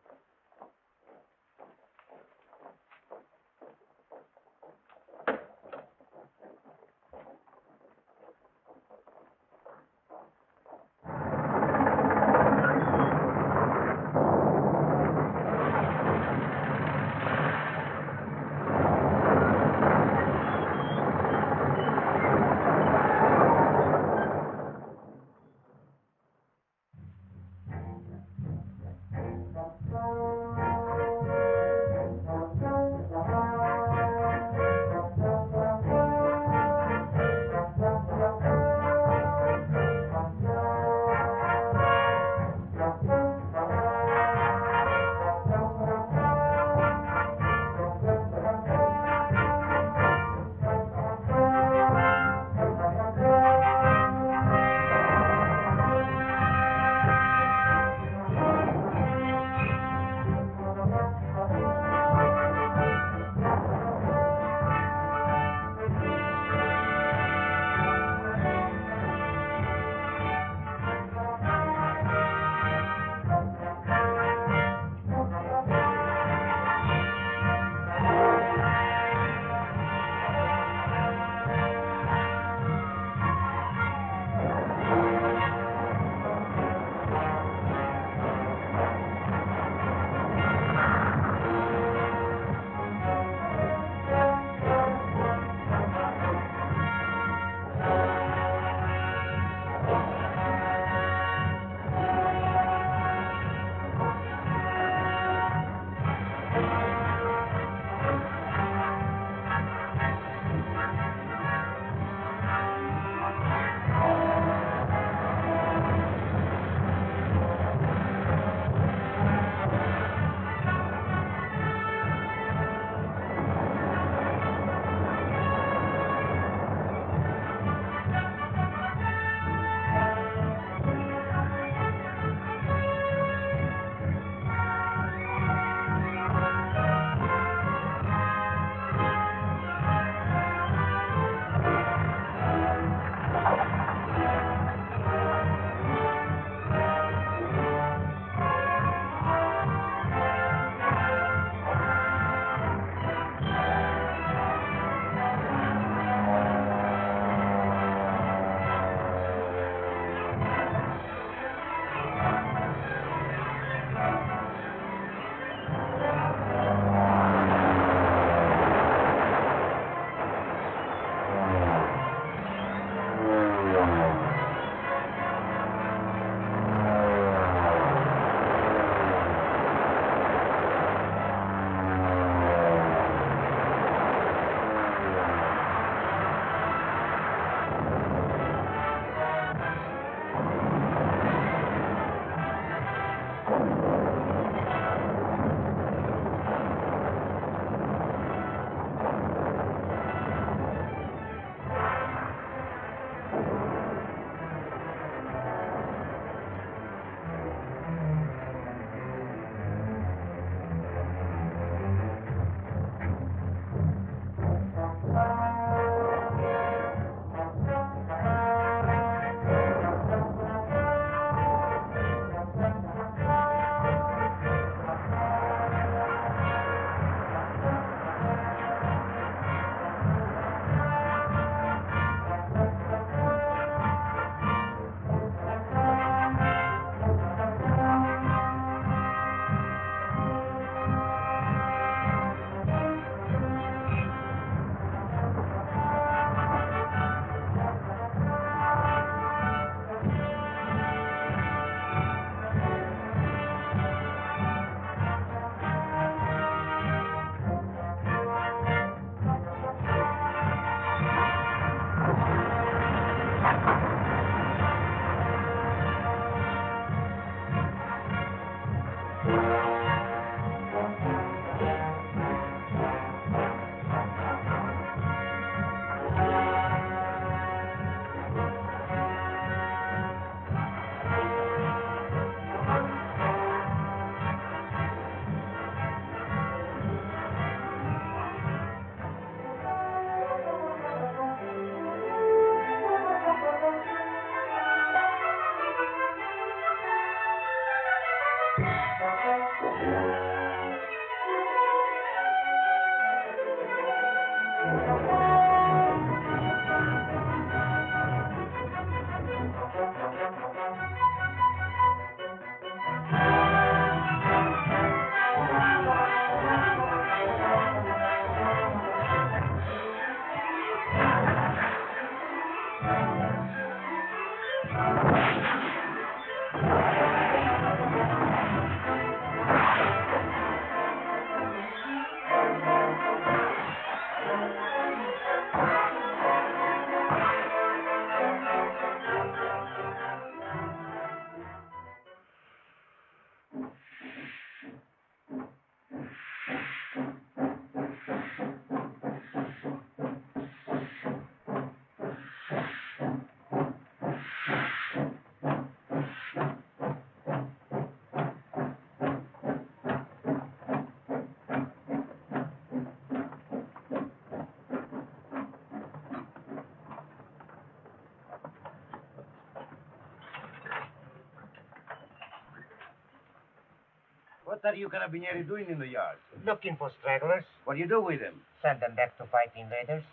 What are you carabinieri doing in the yard? Looking for stragglers. What do you do with them? Send them back to fight invaders.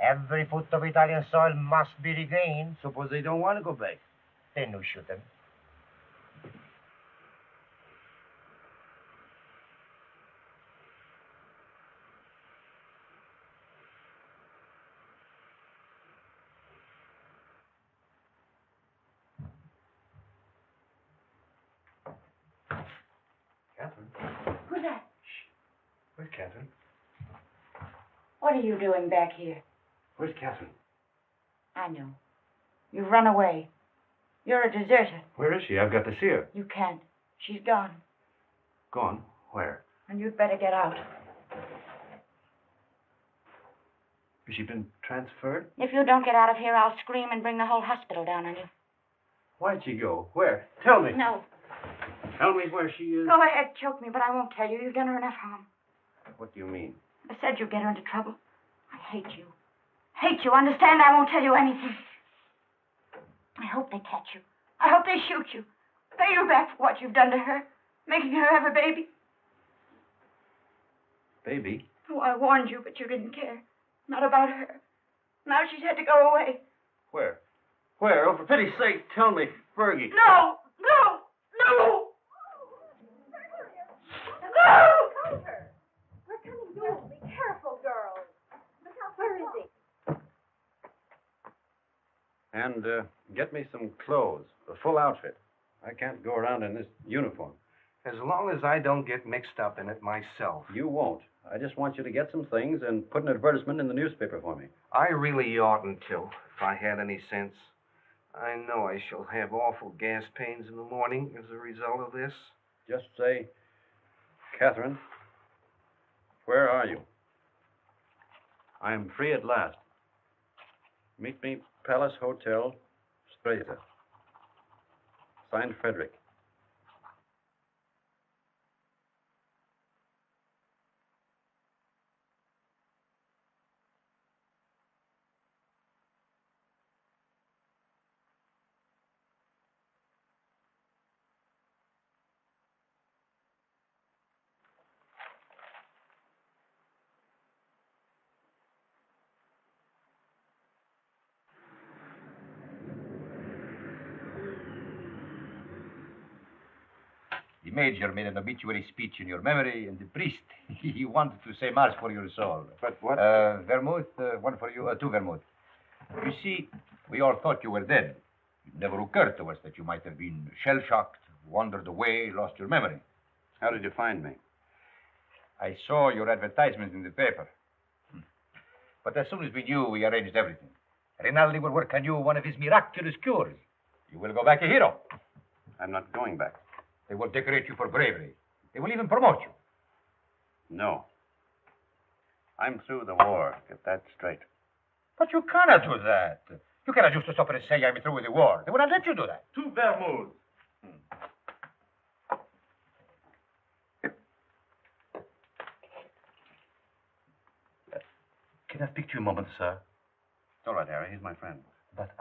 Every foot of Italian soil must be regained. Suppose they don't want to go back. Then you shoot them. Catherine? Who's that? Where's Catherine? What are you doing back here? Where's Catherine? I know. You've run away. You're a deserter. Where is she? I've got to see her. You can't. She's gone. Gone? Where? And you'd better get out. Has she been transferred? If you don't get out of here, I'll scream and bring the whole hospital down on you. Why'd she go? Where? Tell me. No. Tell me where she is. Go ahead, choke me, but I won't tell you. You've done her enough harm. What do you mean? I said you'd get her into trouble. I hate you. Hate you. Understand? I won't tell you anything. I hope they catch you. I hope they shoot you. Pay you back for what you've done to her. Making her have a baby. Baby? Oh, I warned you, but you didn't care. Not about her. Now she's had to go away. Where? Where? Oh, for pity's sake, tell me. Fergie. No! No! No! No! We're coming down. Be careful, girls. Look out, where is he? And get me some clothes, a full outfit. I can't go around in this uniform. As long as I don't get mixed up in it myself. You won't. I just want you to get some things and put an advertisement in the newspaper for me. I really oughtn't to, if I had any sense. I know I shall have awful gas pains in the morning as a result of this. Just say, Catherine, where are you? I am free at last. Meet me, Palace Hotel, Spreta. Signed, Frederick. The major made an obituary speech in your memory, and the priest, he wanted to say mass for your soul. But what? Vermouth, one for you, two vermouth. You see, we all thought you were dead. It never occurred to us that you might have been shell-shocked, wandered away, lost your memory. How did you find me? I saw your advertisement in the paper. But as soon as we knew, we arranged everything. Rinaldi will work on you one of his miraculous cures. You will go back a hero. I'm not going back. They will decorate you for bravery. They will even promote you. No. I'm through the war. Get that straight. But you cannot do that. You cannot just stop and say I'm through with the war. They will not let you do that. Two vermouths. Can I speak to you a moment, sir? It's all right, Harry. He's my friend. But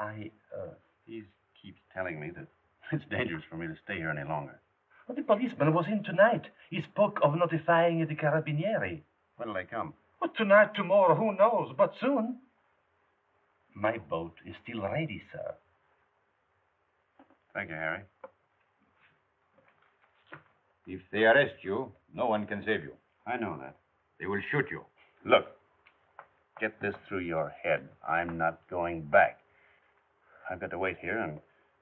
He keeps telling me that it's dangerous for me to stay here any longer. Well, the policeman was in tonight. He spoke of notifying the carabinieri. When'll they come? Well, tonight, tomorrow, who knows? But soon. My boat is still ready, sir. Thank you, Harry. If they arrest you, no one can save you. I know that. They will shoot you. Look, get this through your head. I'm not going back. I've got to wait here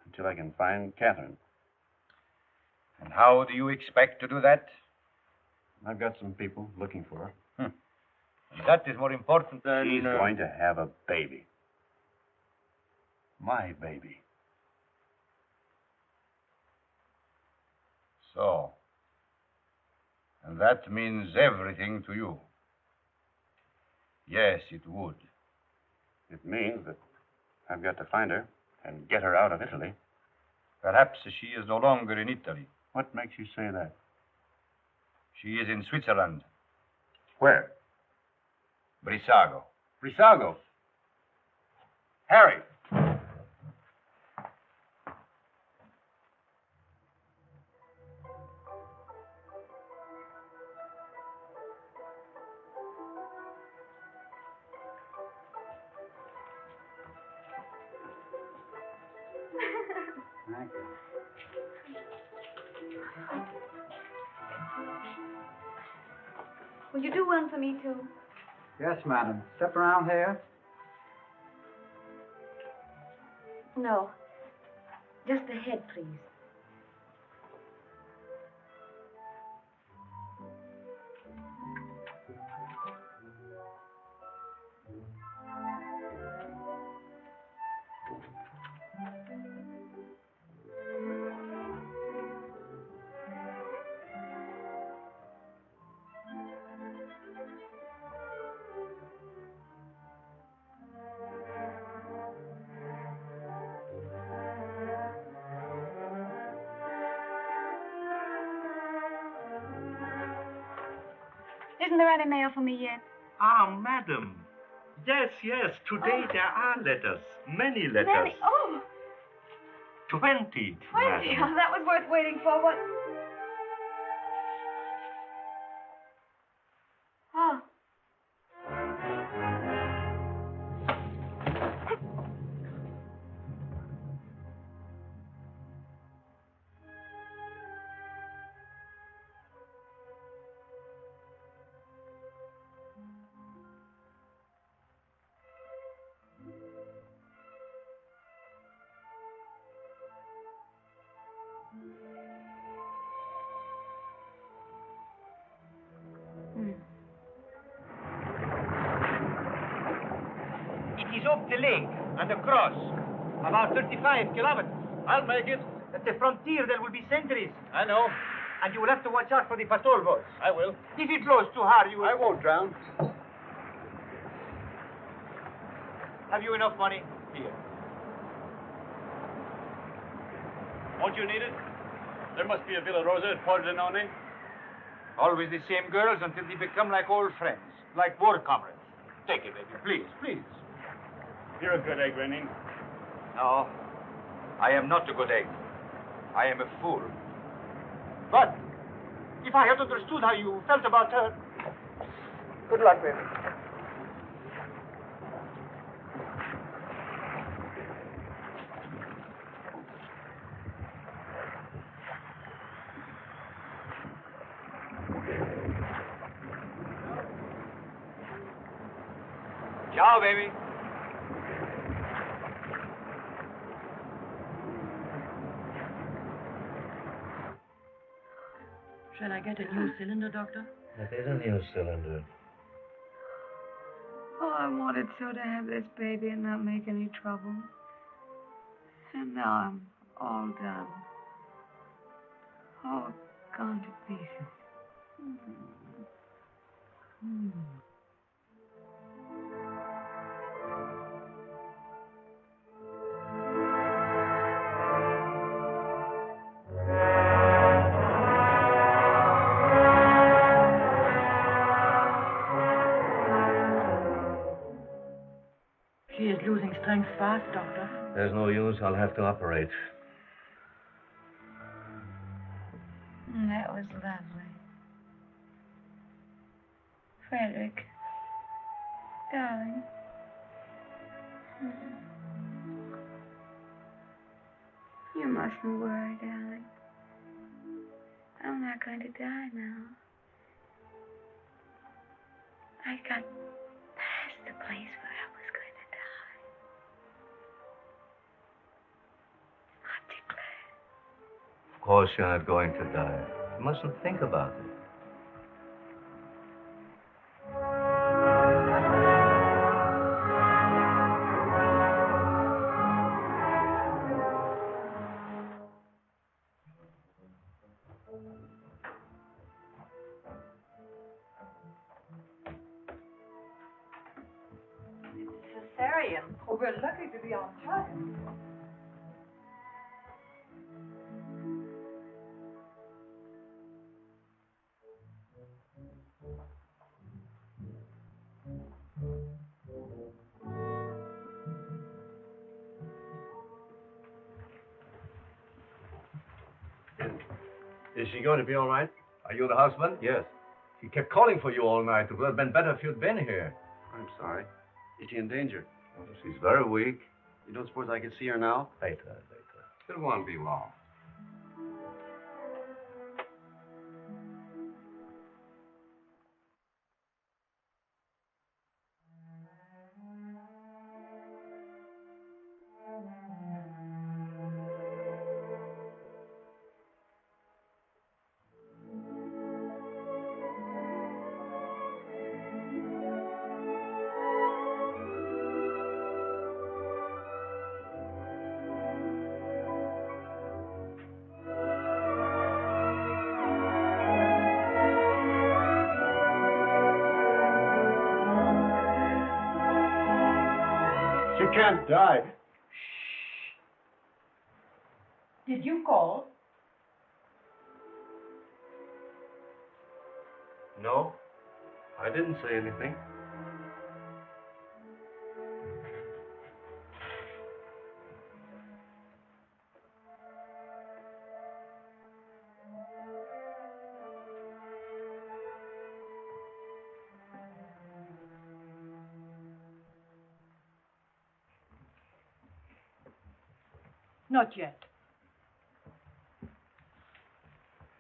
until I can find Catherine. And how do you expect to do that? I've got some people looking for her. That is more important than... She's going to have a baby. My baby. So. And that means everything to you. Yes, it would. It means that I've got to find her and get her out of Italy. Perhaps she is no longer in Italy. What makes you say that? She is in Switzerland. Where? Brissago. Brissago. Harry. Thank you. Will you do one for me, too? Yes, madam. Step around here. No. Just the head, please. Isn't there any mail for me yet? Ah, madam. Yes, yes. Today there are letters. Many letters. Many? Oh, 20. 20. Madam. Oh, that was worth waiting for. What? Oh. It is off the lake and across. About 35 kilometers. I'll make it. At the frontier, there will be sentries. I know. And you will have to watch out for the patrol boats. I will. If it blows too hard, you will... I won't drown. Have you enough money? Here. Won't you need it? There must be a Villa Rosa at Pordenone. Always the same girls until they become like old friends, like war comrades. Take it, baby. Please, please. You're a good egg, Renin. No, I am not a good egg. I am a fool. But if I had understood how you felt about her... Good luck, baby. Ciao, baby. Shall I get a new cylinder, Doctor? That is a new cylinder. Oh, I wanted so to have this baby and not make any trouble. And now I'm all done. All gone to pieces. She is losing strength fast, Doctor. There's no use. I'll have to operate. That was lovely. Frederick. Darling. You mustn't worry, darling. I'm not going to die now. I got past the place where I was going to die. I'm declared. Of course you're not going to die. You mustn't think about it. Cesarean. Oh, we're lucky to be on time. Is she going to be all right? Are you the husband? Yes. She kept calling for you all night. It would have been better if you'd been here. I'm sorry. Is she in danger? She's very weak. You don't suppose I could see her now? Later. It won't be long. She can't die. Did you call? No, I didn't say anything. Not yet.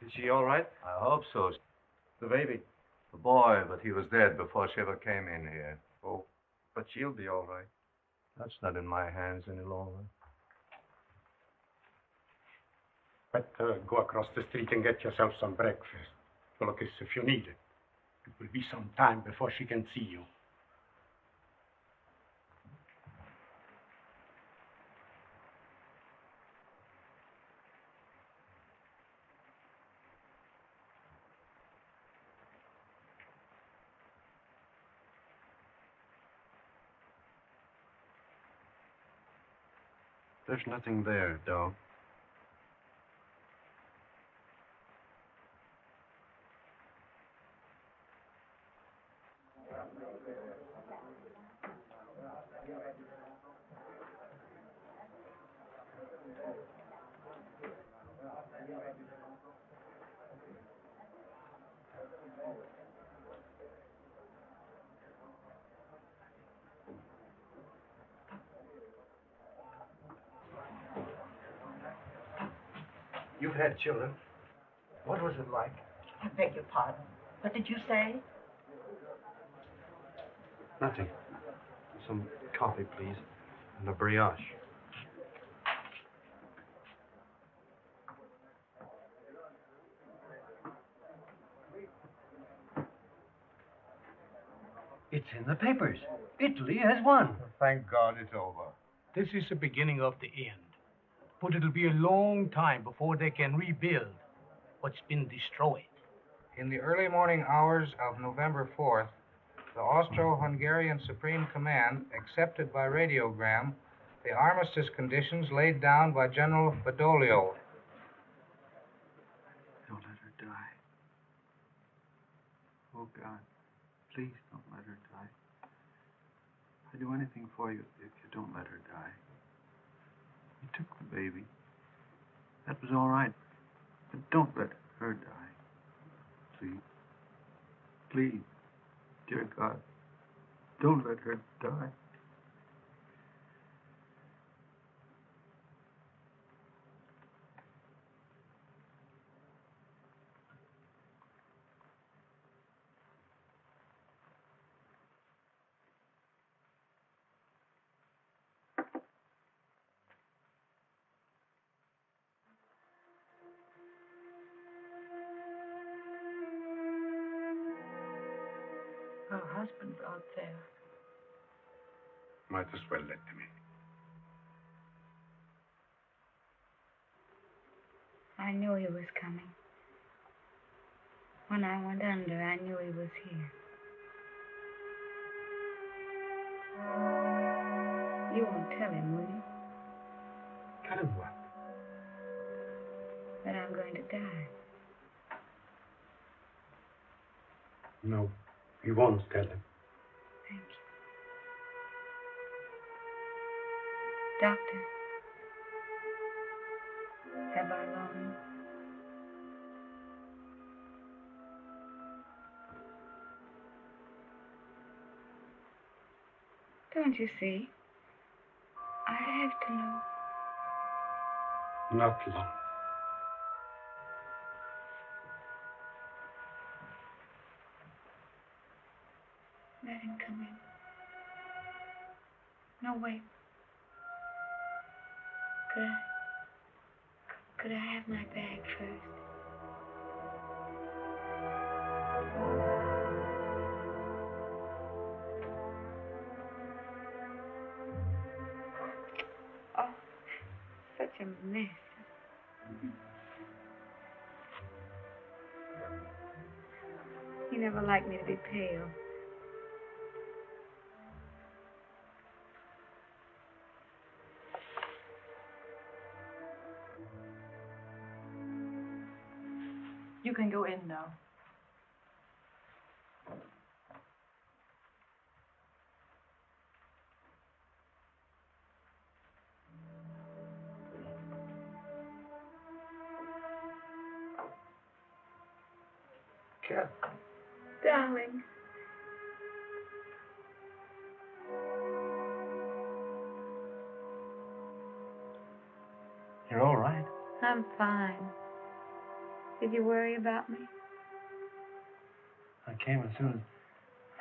Is she all right? I hope so. The baby? The boy, but he was dead before she ever came in here. Oh, but she'll be all right. That's not in my hands any longer. Better go across the street and get yourself some breakfast. Look, if you need it. It will be some time before she can see you. There's nothing there, dog. You've had children. What was it like? I beg your pardon. What did you say? Nothing. Some coffee, please. And a brioche. It's in the papers. Italy has won. Thank God it's over. This is the beginning of the end. But it'll be a long time before they can rebuild what's been destroyed. In the early morning hours of November 4th, the Austro-Hungarian Supreme Command accepted by radiogram the armistice conditions laid down by General Badoglio. Don't let her die. Oh, God. Please don't let her die. I'd do anything for you if you don't let her die. You took the baby. That was all right. But don't let her die. Please. Please. Dear God. Don't let her die. Her husband's out there. Might as well let them in. I knew he was coming. When I went under, I knew he was here. You won't tell him, will you? Tell him what? That I'm going to die. No, he won't tell him. Thank you. Doctor, have I long? Don't you see? I have to know. Not long. Let him come in. No, wait. Could I have my bag first? Oh, such a mess. He never liked me to be pale. You can go in now. Cat. Darling. You're all right. I'm fine. Did you worry about me? I came as soon as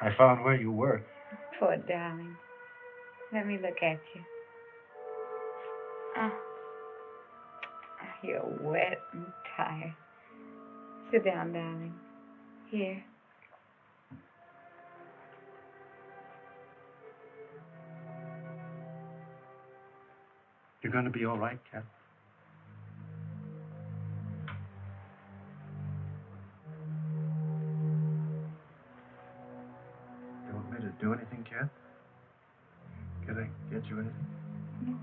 I found where you were. Poor darling. Let me look at you. Oh, you're wet and tired. Sit down, darling. Here. You're going to be all right, Cat? You want me to do anything, Cat? Can I get you anything? No.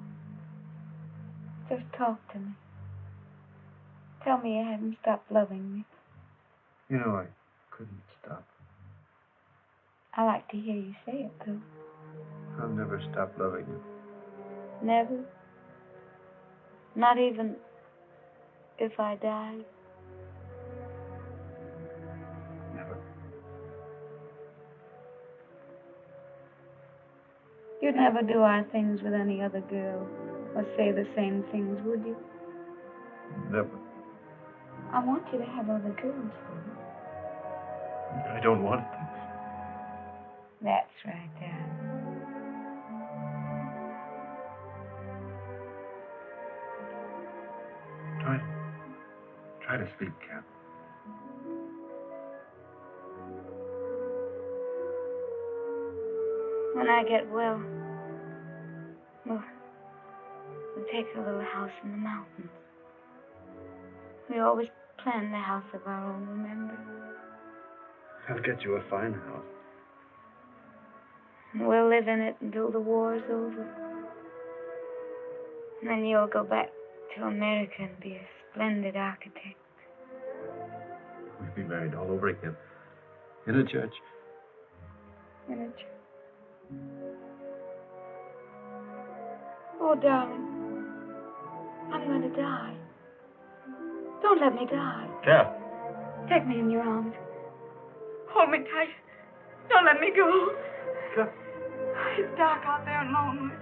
Just talk to me. Tell me you haven't stopped loving me. You know, I couldn't stop. I like to hear you say it, though. I'll never stop loving you. Never? Not even if I died? Never. You'd never do our things with any other girl or say the same things, would you? Never. I want you to have other girls. I don't want them. That's right, Dad. Try to sleep, Cat. When I get well, we'll take a little house in the mountains. We always planned the house of our own, remember? I'll get you a fine house. And we'll live in it until the war's over. And then you'll go back to America and be a splendid architect. We'll be married all over again. In a church. In a church. Oh, darling. I'm going to die. Don't let me die. Cat. Take me in your arms. Hold me tight. Don't let me go. Cat. It's dark out there and lonely.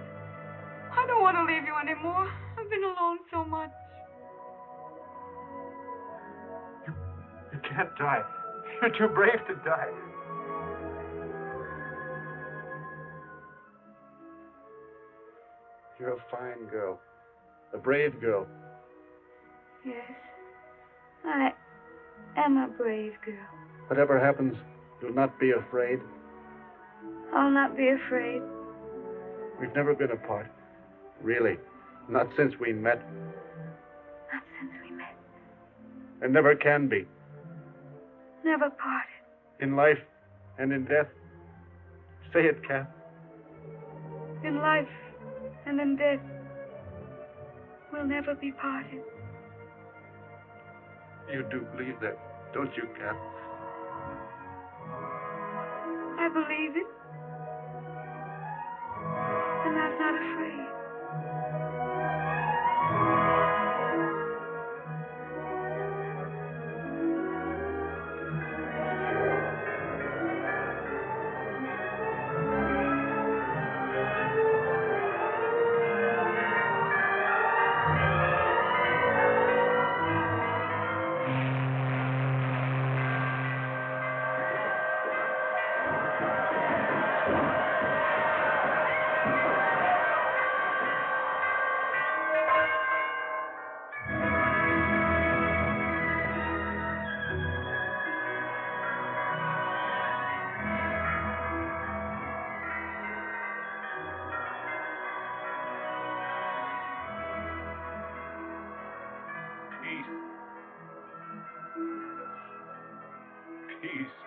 I don't want to leave you anymore. I've been alone so much. You can't die. You're too brave to die. You're a fine girl. A brave girl. Yes. I am a brave girl. Whatever happens, you'll not be afraid. I'll not be afraid. We've never been apart. Really. Not since we met. Not since we met. And never can be. Never parted. In life and in death. Say it, Cat. In life and in death, we'll never be parted. You do believe that, don't you, Cat? I believe it. And I'm not afraid. peace.